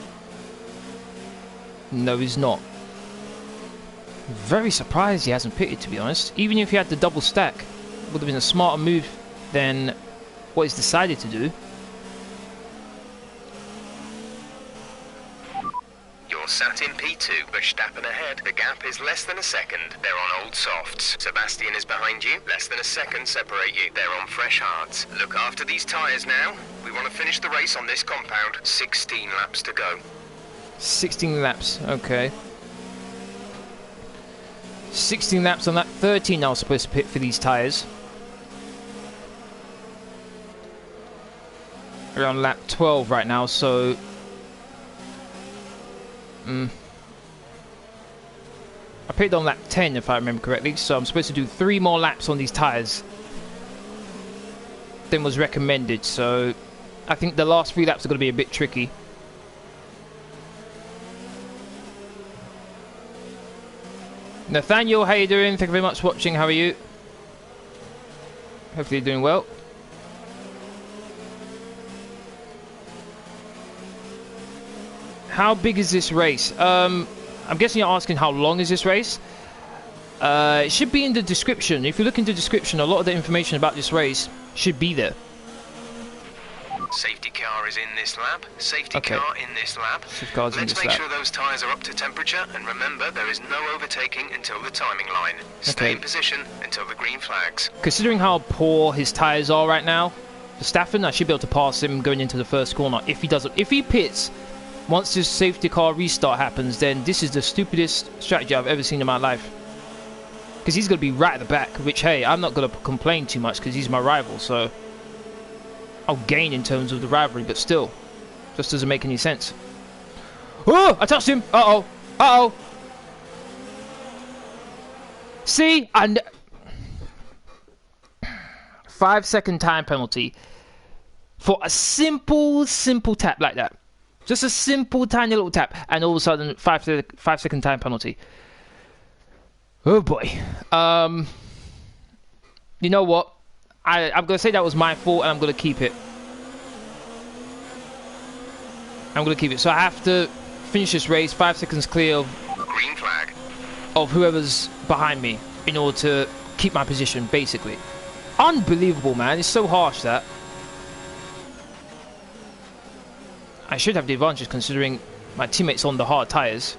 No, he's not. Very surprised he hasn't pitted, to be honest. Even if he had the double stack, it would have been a smarter move than what he's decided to do. You're sat in P2, Verstappen ahead. The gap is less than a second. They're on old softs. Sebastian is behind you. Less than a second separate you. They're on fresh hards. Look after these tyres now. We want to finish the race on this compound. 16 laps to go. 16 laps, okay. 16 laps on that. 13 I was supposed to pit for these tyres. We're on lap 12 right now, so I pitted on lap 10 if I remember correctly, so I'm supposed to do 3 more laps on these tyres than was recommended, so I think the last 3 laps are going to be a bit tricky. Nathaniel, how you doing? Thank you very much for watching. How are you? Hopefully you're doing well. How big is this race? I'm guessing you're asking how long is this race? It should be in the description. If you look in the description, a lot of the information about this race should be there. Safety car is in this lap. Safety car in this lap. Let's make sure those tyres are up to temperature, and remember there is no overtaking until the timing line. Stay in position until the green flags. Considering how poor his tyres are right now, Verstappen, I should be able to pass him going into the first corner. If he doesn't, if he pits once this safety car restart happens, then this is the stupidest strategy I've ever seen in my life. Because he's going to be right at the back, which, hey, I'm not going to complain too much because he's my rival, so I'll gain in terms of the rivalry, but still, just doesn't make any sense. Oh, I touched him. Uh-oh. Uh-oh. See? 5-second time penalty for a simple tap like that. Just a simple, tiny little tap, and all of a sudden, 5-second time penalty. Oh boy. You know what? I'm going to say that was my fault, and I'm going to keep it. I'm going to keep it. So I have to finish this race 5 seconds clear of green flag of whoever's behind me in order to keep my position, basically. Unbelievable, man. It's so harsh, that. I should have the advantage considering my teammates on the hard tyres.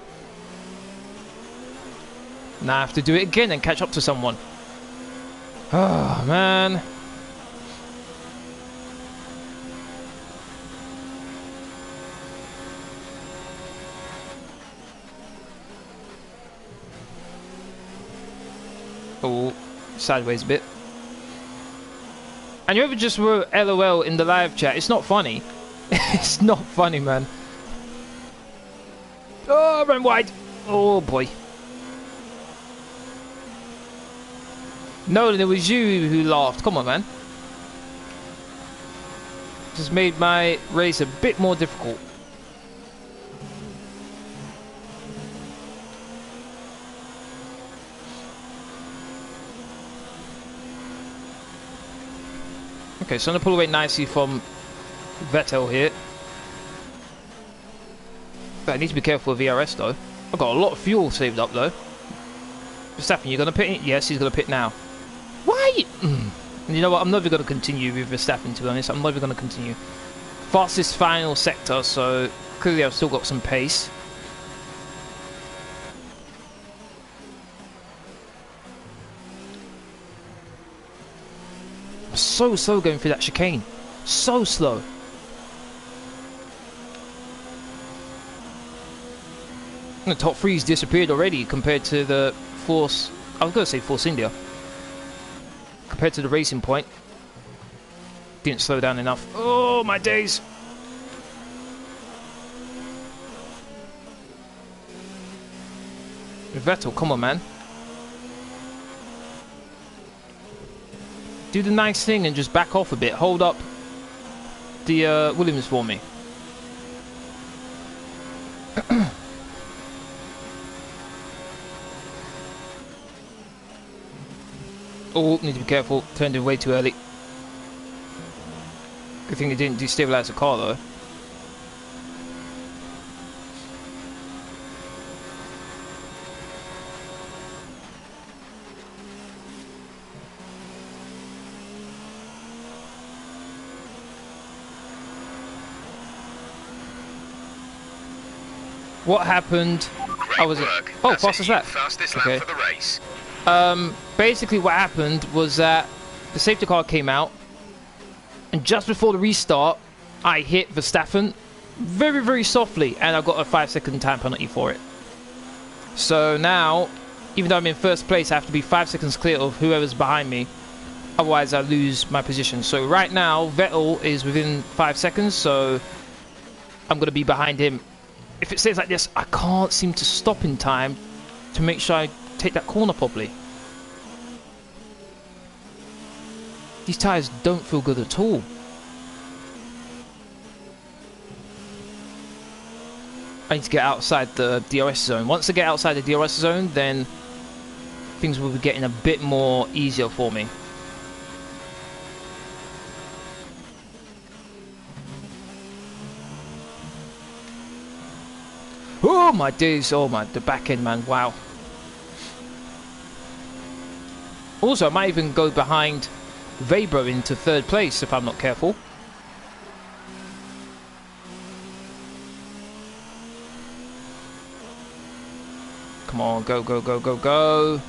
Now I have to do it again and catch up to someone. Oh, man. Oh, sideways a bit. And you ever just wrote LOL in the live chat? It's not funny. It's not funny, man. Oh, I ran wide. Oh, boy. No, it was you who laughed. Come on, man. Just made my race a bit more difficult. Okay, so I'm going to pull away nicely from Vettel here. But I need to be careful with VRS though. I've got a lot of fuel saved up though. Verstappen, you're going to pit? Yes, he's going to pit now. Why? And you know what? I'm never going to continue with Verstappen, to be honest. I'm never going to continue. Fastest final sector, so clearly I've still got some pace. I'm so slow going through that chicane. So slow. The top three's disappeared already compared to the Force. I was going to say Force India. Compared to the Racing Point. Didn't slow down enough. Oh, my days. Vettel, come on, man. Do the nice thing and just back off a bit. Hold up the Williams for me. Oh, need to be careful. Turned in way too early. Good thing it didn't destabilize the car though. What happened? Great work. Oh, That's fastest lap. Fastest Okay. lap for the race. Basically what happened was that the safety car came out, and just before the restart, I hit Verstappen very, very softly, and I got a 5-second time penalty for it. So now, even though I'm in first place, I have to be 5 seconds clear of whoever's behind me. Otherwise, I lose my position. So right now, Vettel is within 5 seconds, so I'm going to be behind him. If it stays like this, I can't seem to stop in time to make sure I take that corner properly. These tyres don't feel good at all. I need to get outside the DRS zone. Once I get outside the DRS zone, then things will be getting a bit more easier for me. Oh my days, oh my, the back end, man, wow. Also, I might even go behind Weber into third place if I'm not careful. Come on, go, go, go, go, go.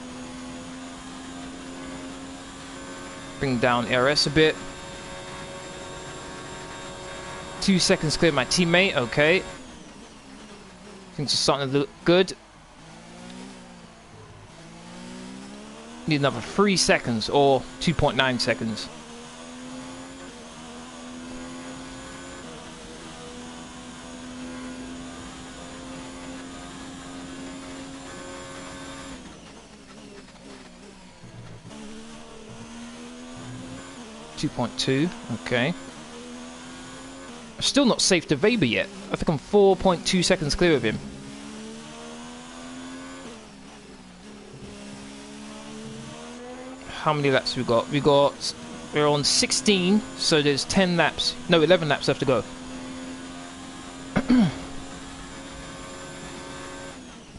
Bring down ARS a bit. 2 seconds clear my teammate, okay. Things are starting to look good. Need another 3 seconds or 2.9 seconds. .2, okay. I'm still not safe to Weber yet. I think I'm 4.2 seconds clear of him. How many laps have we got? We're on 16, so there's 10 laps. No, 11 laps left to go.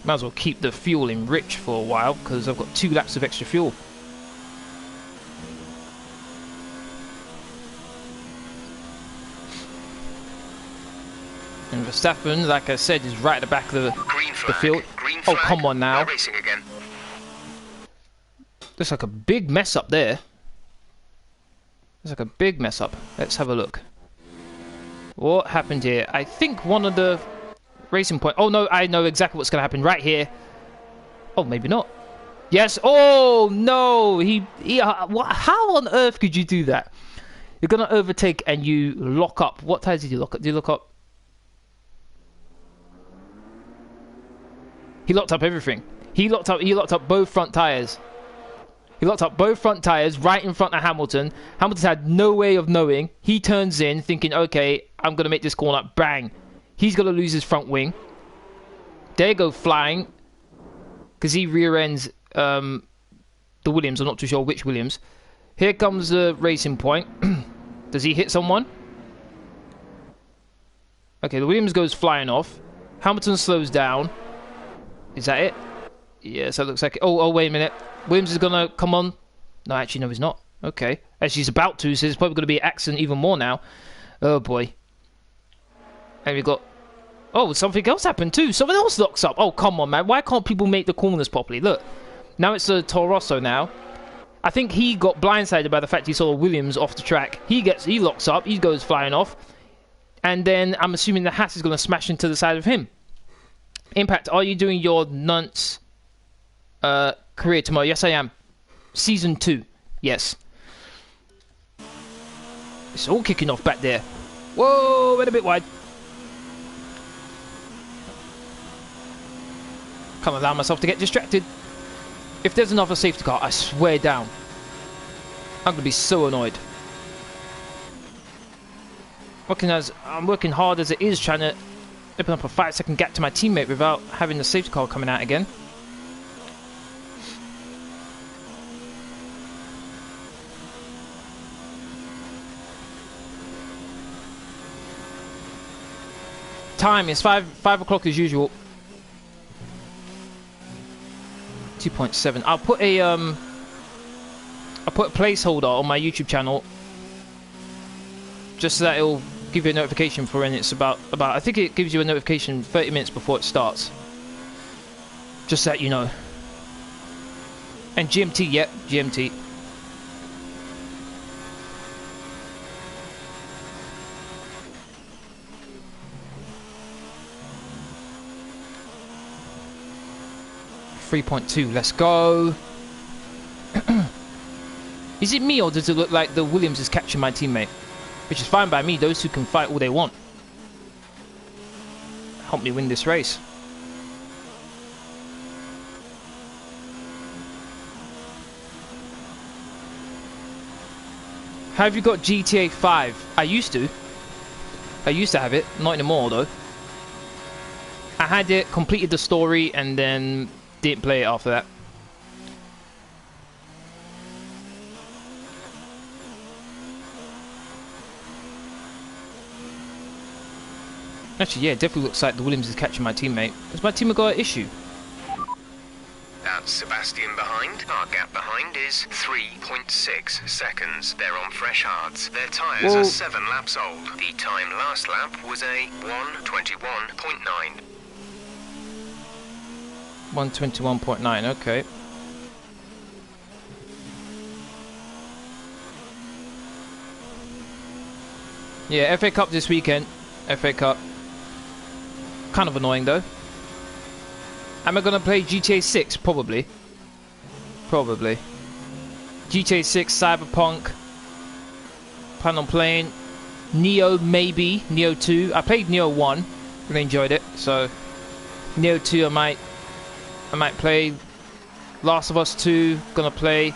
Might as well keep the fuel in rich for a while, because I've got 2 laps of extra fuel. And Verstappen, like I said, is right at the back of the field. Green Oh, flag. come on now. We're racing again. Looks like a big mess up there. Looks like a big mess up. Let's have a look. What happened here? I think one of the racing point... Oh, no, I know exactly what's going to happen right here. Oh, maybe not. Yes. Oh, no. How on earth could you do that? You're going to overtake and you lock up. What tires did you lock up? Did you lock up? He locked up everything. He locked up both front tires. He locked up both front tires right in front of Hamilton. Hamilton had no way of knowing. He turns in thinking, okay, I'm going to make this corner. Bang. He's going to lose his front wing. They go flying. Because he rear ends the Williams. I'm not too sure which Williams. Here comes the racing point. Does he hit someone? Okay, the Williams goes flying off. Hamilton slows down. Is that it? Yes, that looks like it. Oh, wait a minute. Williams is going to come on. No, actually, no, he's not. Okay. As she's about to, so there's probably going to be an accident even more now. Oh, boy. And we got... Oh, something else happened too. Someone else locks up. Oh, come on, man. Why can't people make the corners properly? Look. Now it's a Toro Rosso now. I think he got blindsided by the fact he saw Williams off the track. He locks up. He goes flying off. And then I'm assuming the Haas is going to smash into the side of him. Impact, are you doing your nunts career tomorrow? Yes, I am. Season 2. Yes. It's all kicking off back there. Whoa, went a bit wide. Can't allow myself to get distracted. If there's another safety car, I swear down. I'm going to be so annoyed. I'm working hard as it is, trying to open up a 5-second gap to my teammate without having the safety car coming out again. Time is 5 o'clock as usual. 2.7. I'll put a placeholder on my YouTube channel just so that it'll give you a notification for when it's about I think it gives you a notification 30 minutes before it starts. Just so that you know. And GMT, yep, GMT. .2, let's go. Is it me or does it look like the Williams is catching my teammate? Which is fine by me, those two can fight all they want. Help me win this race. Have you got GTA 5? I used to have it, not anymore though. I had it, completed the story and then didn't play it after that. Actually, yeah, it definitely looks like the Williams is catching my teammate. Has my teammate got an issue? That's Sebastian behind. Our gap behind is 3.6 seconds. They're on fresh hards. Their tyres are 7 laps old. The time last lap was a 1:21.9. 1:21.9, okay. Yeah, FA Cup this weekend. FA Cup. Kind of annoying though. Am I going to play GTA 6? Probably. Probably. GTA 6, Cyberpunk. Plan on playing. Neo, maybe. Neo 2. I played Neo 1. Really enjoyed it. So, Neo 2 I might play. Last of Us 2, gonna play.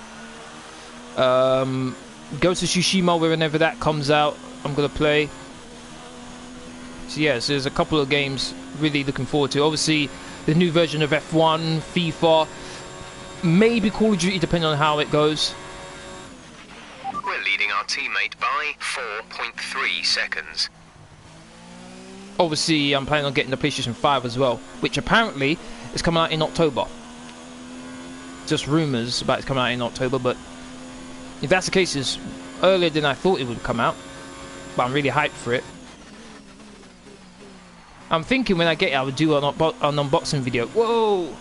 Ghost of Tsushima, whenever that comes out, I'm gonna play. So yes, there's a couple of games really looking forward to. Obviously, the new version of F1, FIFA, maybe Call of Duty, depending on how it goes. We're leading our teammate by 4.3 seconds. Obviously, I'm planning on getting the PlayStation 5 as well, which apparently is coming out in October. Just rumours about it coming out in October, but if that's the case, it's earlier than I thought it would come out. But I'm really hyped for it. I'm thinking when I get it, I would do an unboxing video. Whoa!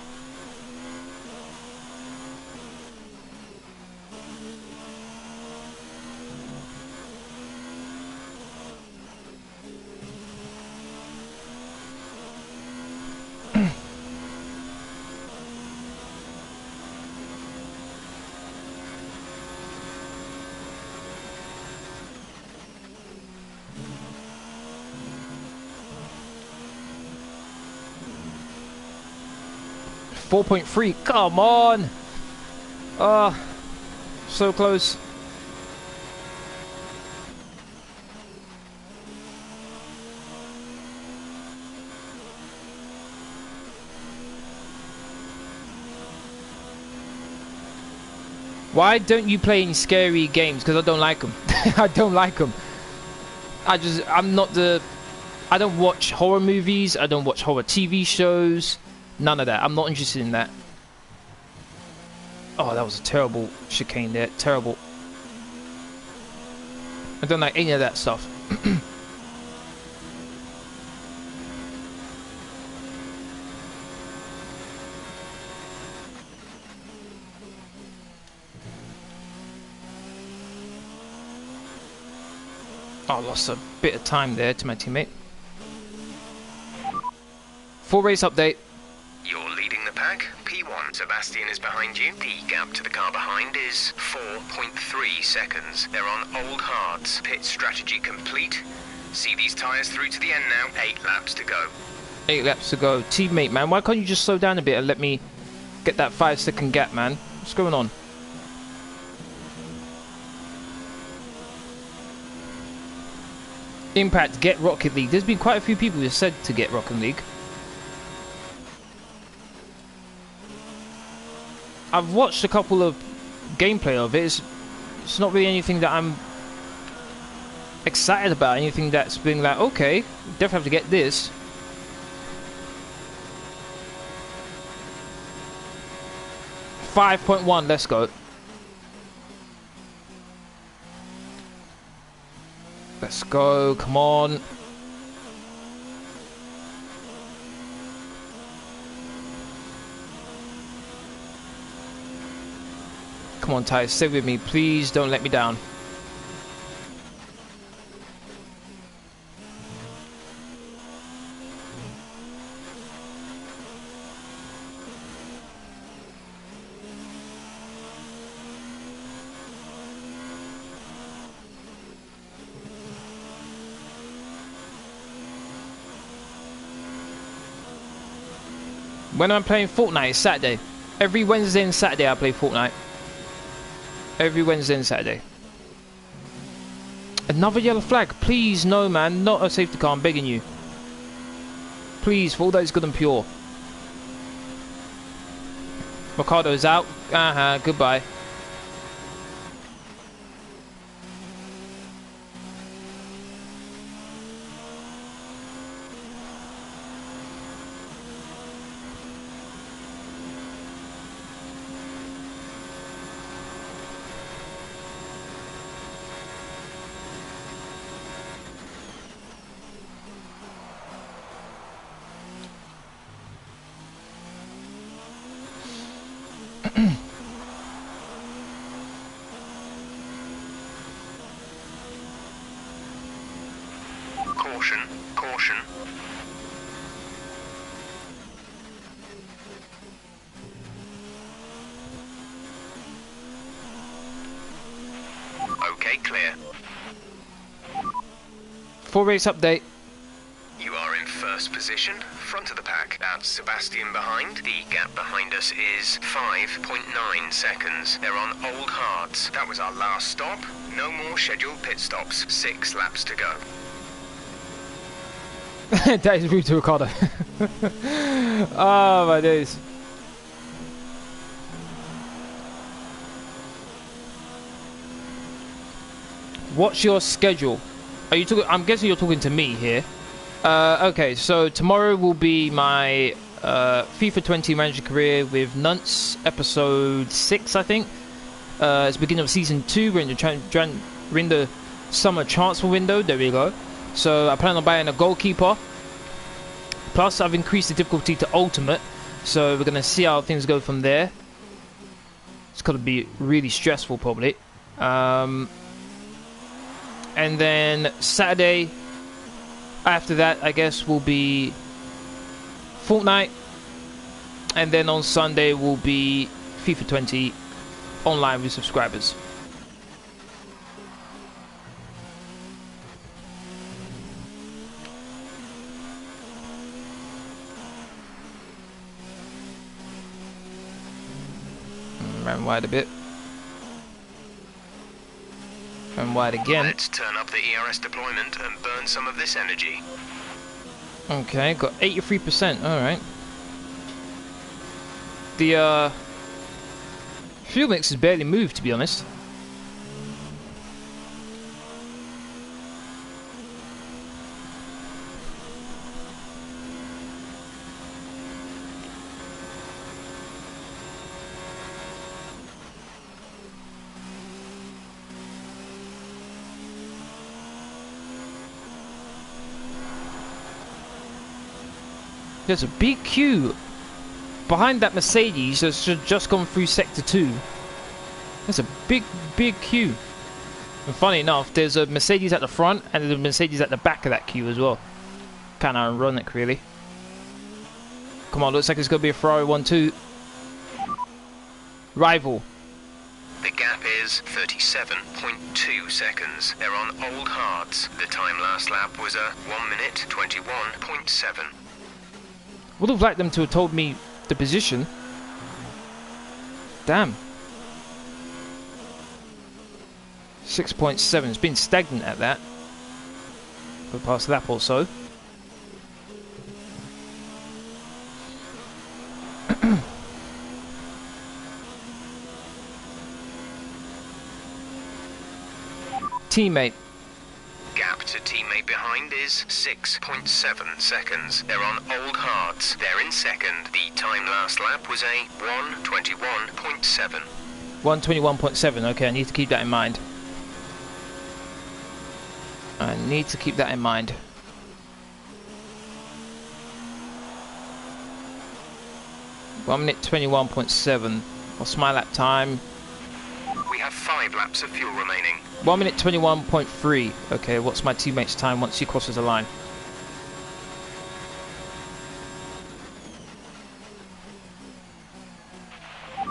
4.3. Come on. Oh, so close. Why don't you play any scary games? Because I don't like them. I don't like them. I'm not the... I don't watch horror movies. I don't watch horror TV shows. None of that. I'm not interested in that. Oh, that was a terrible chicane there. Terrible. I don't like any of that stuff. Oh, I lost a bit of time there to my teammate. Full race update. You're leading the pack. P1, Sebastian is behind you. The gap to the car behind is 4.3 seconds. They're on old hards. Pit strategy complete. See these tyres through to the end now. 8 laps to go. 8 laps to go. Teammate, man, why can't you just slow down a bit and let me get that 5-second gap, man? What's going on? Impact, get Rocket League. There's been quite a few people who said to get Rocket League. I've watched a couple of gameplay of it. It's not really anything that I'm excited about. Anything that's been like, okay, definitely have to get this. .1, let's go. Let's go, come on. Come on, Ty, stay with me. Please don't let me down. When I'm playing Fortnite, it's Saturday. Every Wednesday and Saturday I play Fortnite. Every Wednesday and Saturday. Another yellow flag. Please, no, man. Not a safety car. I'm begging you. Please, for all that is good and pure. Ricardo's out. Goodbye. Caution, caution. Okay, clear. Full race update. You are in first position, front of the pack. That's Sebastian behind. The gap behind us is 5.9 seconds. They're on old hards. That was our last stop. No more scheduled pit stops. 6 laps to go. That is rude to Ricardo. Oh my days. What's your schedule? Are you talking? I'm guessing you're talking to me here. Okay, so tomorrow will be my FIFA 20 manager career with Nunts, episode 6, I think. It's the beginning of season 2. We're in the summer transfer window. There we go. So I plan on buying a goalkeeper. Plus, I've increased the difficulty to ultimate. So we're going to see how things go from there. It's going to be really stressful, probably. And then Saturday, after that, I guess, will be Fortnite. And then on Sunday will be FIFA 20 online with subscribers. Ran wide a bit. Ran wide again. Let's turn up the ERS deployment and burn some of this energy. Okay, got 83%. Alright. The fuel mix has barely moved, to be honest. There's a big queue behind that Mercedes that's just gone through Sector 2. There's a big queue. And funny enough, there's a Mercedes at the front and there's a Mercedes at the back of that queue as well. Kind of ironic, really. Come on, looks like it's going to be a Ferrari 1-2. Rival. The gap is 37.2 seconds. They're on old hards. The time last lap was a 1 minute 21.7. Would have liked them to have told me the position. Damn. 6.7. It's been stagnant at that for the past lap or so. Teammate. Gap to teammate behind is 6.7 seconds. They're on old hards. They're in second. The time last lap was a 1:21.7. 1:21.7. Okay, I need to keep that in mind. I need to keep that in mind. One minute 21.7. What's my lap time? We have 5 laps of fuel remaining. 1 minute 21.3. Okay, what's my teammate's time once he crosses the line?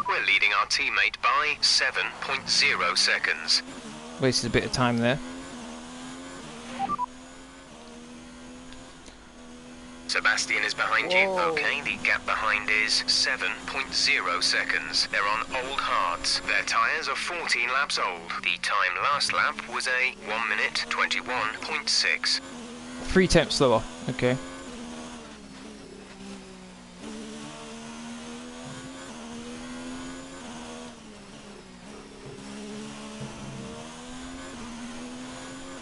We're leading our teammate by 7.0 seconds. Wasted a bit of time there. Sebastian is behind you. Okay, the gap behind is 7.0 seconds. They're on old hards. Their tyres are 14 laps old. The time last lap was a 1 minute 21.6. 3 tenths slower. Okay.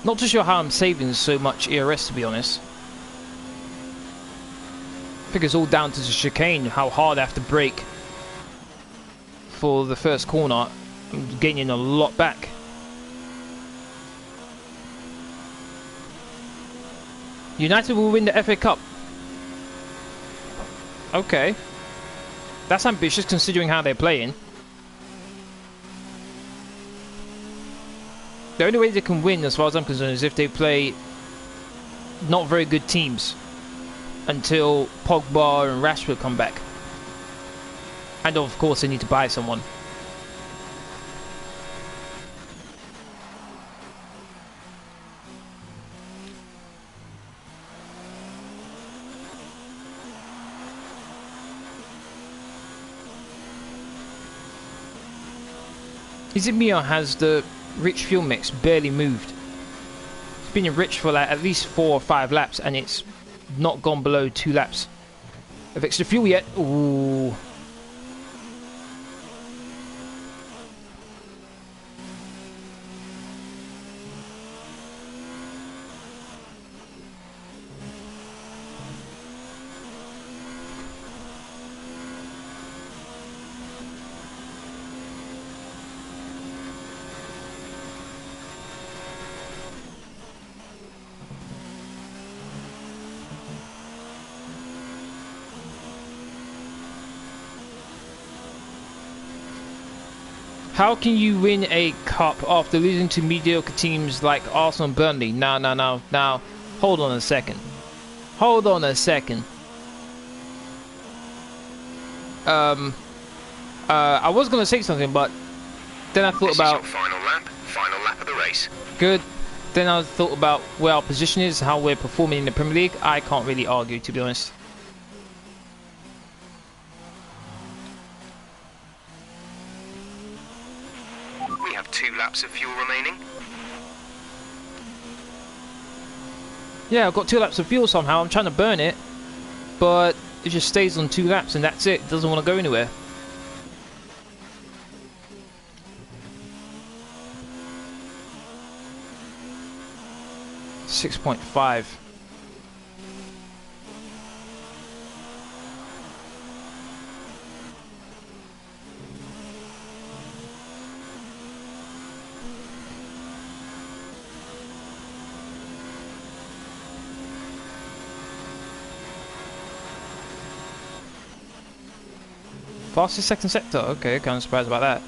Not too sure how I'm saving so much ERS, to be honest. I think it's all down to the chicane, how hard I have to brake for the first corner. I'm gaining a lot back. United will win the FA Cup. Okay. That's ambitious considering how they're playing. The only way they can win, as far as I'm concerned, is if they play not very good teams until Pogba and Rashford come back. And of course they need to buy someone. Is it me or has the rich fuel mix barely moved? It's been rich for like at least 4 or 5 laps and it's not gone below 2 laps of extra fuel yet. Ooh. How can you win a cup after losing to mediocre teams like Arsenal and Burnley? Now, hold on a second. Hold on a second. I was going to say something, but then I thought This about... is your final lap of the race. Good. Then I thought about where our position is, how we're performing in the Premier League. I can't really argue, to be honest. 2 laps of fuel remaining. Yeah, I've got 2 laps of fuel somehow. I'm trying to burn it, but it just stays on 2 laps and that's it. It doesn't want to go anywhere. .5. Fastest second sector. Okay, kind of surprised about that.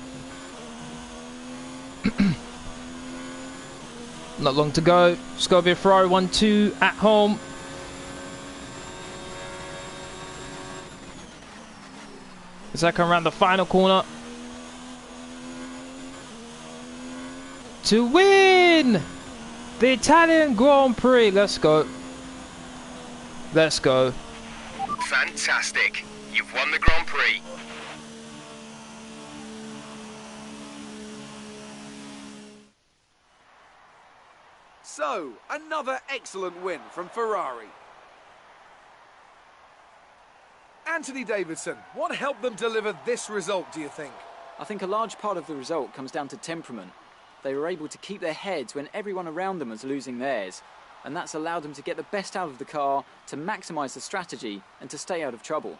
Not long to go. Scuderia Ferrari 1-2 at home. As I come around the final corner to win the Italian Grand Prix. Let's go. Let's go. Fantastic. You've won the Grand Prix. So, another excellent win from Ferrari. Anthony Davidson, what helped them deliver this result, do you think? I think a large part of the result comes down to temperament. They were able to keep their heads when everyone around them was losing theirs, and that's allowed them to get the best out of the car, to maximise the strategy, and to stay out of trouble.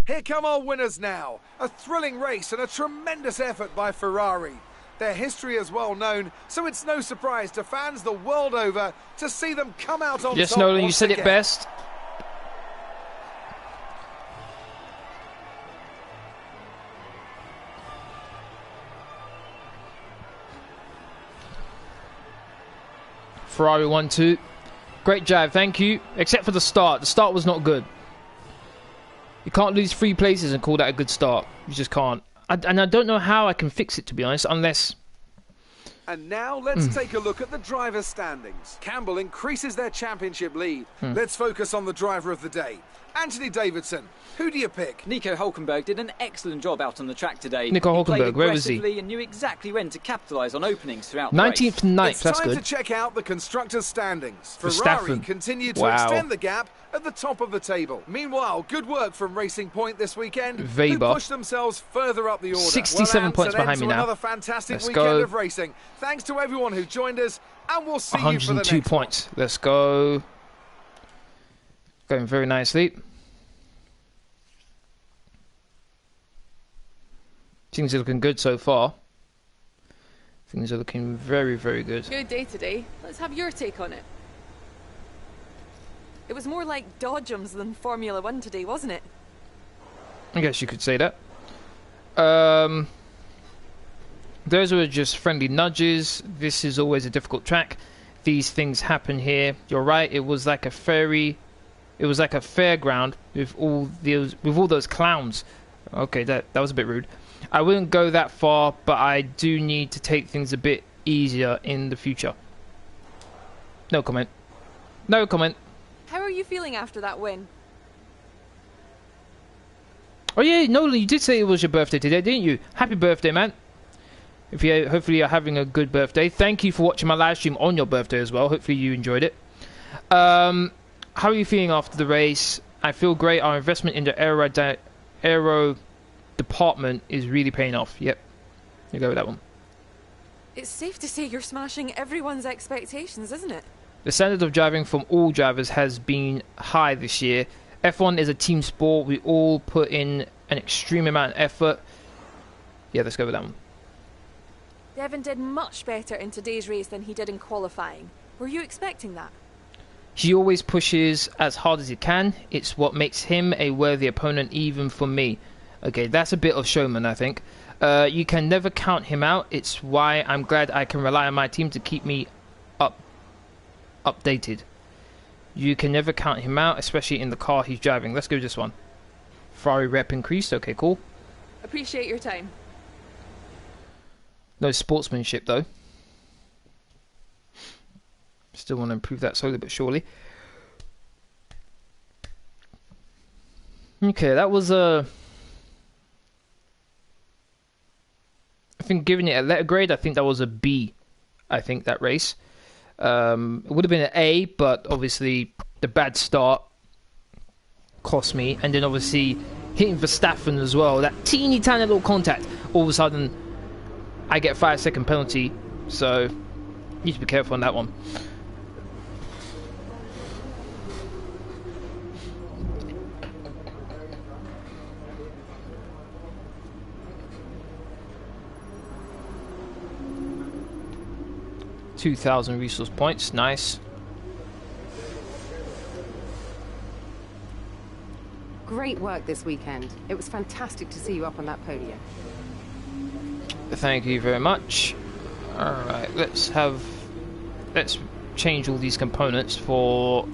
Here come our winners now. A thrilling race and a tremendous effort by Ferrari. Their history is well known, so it's no surprise to fans the world over to see them come out on top. Yes, Nolan, you said it best. Ferrari 1-2. Great drive, thank you. Except for the start. The start was not good. You can't lose 3 places and call that a good start. You just can't. And I don't know how I can fix it, to be honest, unless... And now let's take a look at the driver's standings. Camber increases their championship lead. Let's focus on the driver of the day. Anthony Davidson, who do you pick? Nico Hülkenberg did an excellent job out on the track today. Nico Hülkenberg, where was he? And knew exactly when to capitalise on openings throughout the race. 19th and 9th, that's good. It's time to check out the constructors' standings. Ferrari Verstappen. continue to Wow. extend the gap at the top of the table. Meanwhile, good work from Racing Point this weekend. Weber. Who pushed themselves further up the order. 67 points behind me now. Another fantastic Let's weekend go. of racing. Thanks to everyone who joined us, and we'll see you for the 102 next points. Let's go. Going very nicely. Things are looking good so far. Things are looking very, very good. Good day today. Let's have your take on it. It was more like Dodgems than Formula 1 today, wasn't it? I guess you could say that. Those were just friendly nudges. This is always a difficult track. These things happen here. You're right. It was like a fairground with all those clowns. Okay, that was a bit rude. I wouldn't go that far, but I do need to take things a bit easier in the future. No comment. No comment. How are you feeling after that win? Oh yeah, Nolan, you did say it was your birthday today, didn't you? Happy birthday, man. Hopefully you're having a good birthday. Thank you for watching my live stream on your birthday as well. Hopefully you enjoyed it. How are you feeling after the race? I feel great. Our investment in the aero department is really paying off. Yep. You go with that one. It's safe to say you're smashing everyone's expectations, isn't it? The standard of driving from all drivers has been high this year. F1 is a team sport. We all put in an extreme amount of effort. Yeah, let's go with that one. Devin did much better in today's race than he did in qualifying. Were you expecting that? He always pushes as hard as he can. It's what makes him a worthy opponent even for me. Okay, that's a bit of showman, I think. You can never count him out. It's why I'm glad I can rely on my team to keep me updated. You can never count him out, especially in the car he's driving. Let's go with this one. Ferrari rep increased. Okay, cool. Appreciate your time. No sportsmanship, though. Still want to improve that slowly but surely. Okay, that was a... I think giving it a letter grade, I think that was a B. I think that race. It would have been an A, but obviously the bad start cost me. And then obviously hitting Verstappen as well. That teeny tiny little contact. All of a sudden, I get a 5-second penalty. So, need to be careful on that one. $2,000 resource points, nice. Great work this weekend. It was fantastic to see you up on that podium. Thank you very much. Alright, let's change all these components for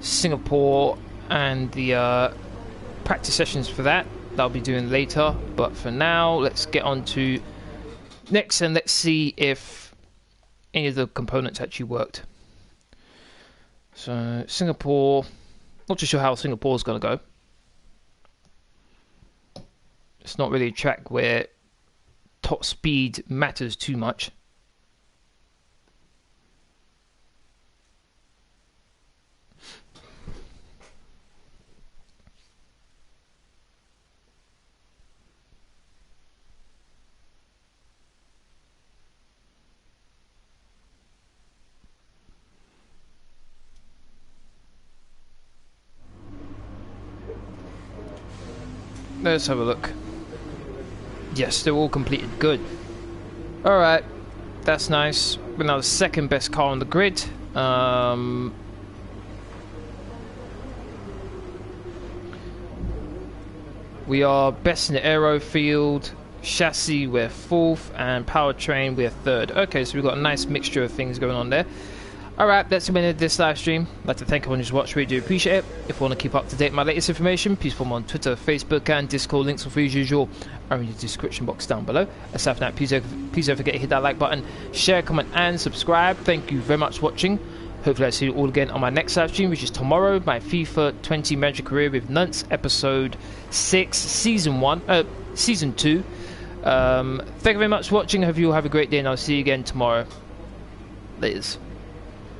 Singapore and the practice sessions for that. I'll be doing later, but for now, let's get on to next and let's see if any of the components actually worked. So Singapore, not too sure how Singapore is going to go. It's not really a track where top speed matters too much. Let's have a look. Yes, they're all completed. Good. Alright. That's nice. We're now the second best car on the grid. We are best in the aero field. Chassis, we're 4th. And powertrain, we're 3rd. Okay, so we've got a nice mixture of things going on there. Alright, that's the end of this live stream. I'd like to thank everyone who's watched. Really do appreciate it. If you want to keep up to date with my latest information, please follow me on Twitter, Facebook, and Discord. Links are free as usual are in the description box down below. Aside from that, please don't forget to hit that like button, share, comment, and subscribe. Thank you very much for watching. Hopefully I'll see you all again on my next live stream, which is tomorrow, my FIFA 20 Magic Career with Nunts, episode 6, season 2. Thank you very much for watching. I hope you all have a great day, and I'll see you again tomorrow. Laters.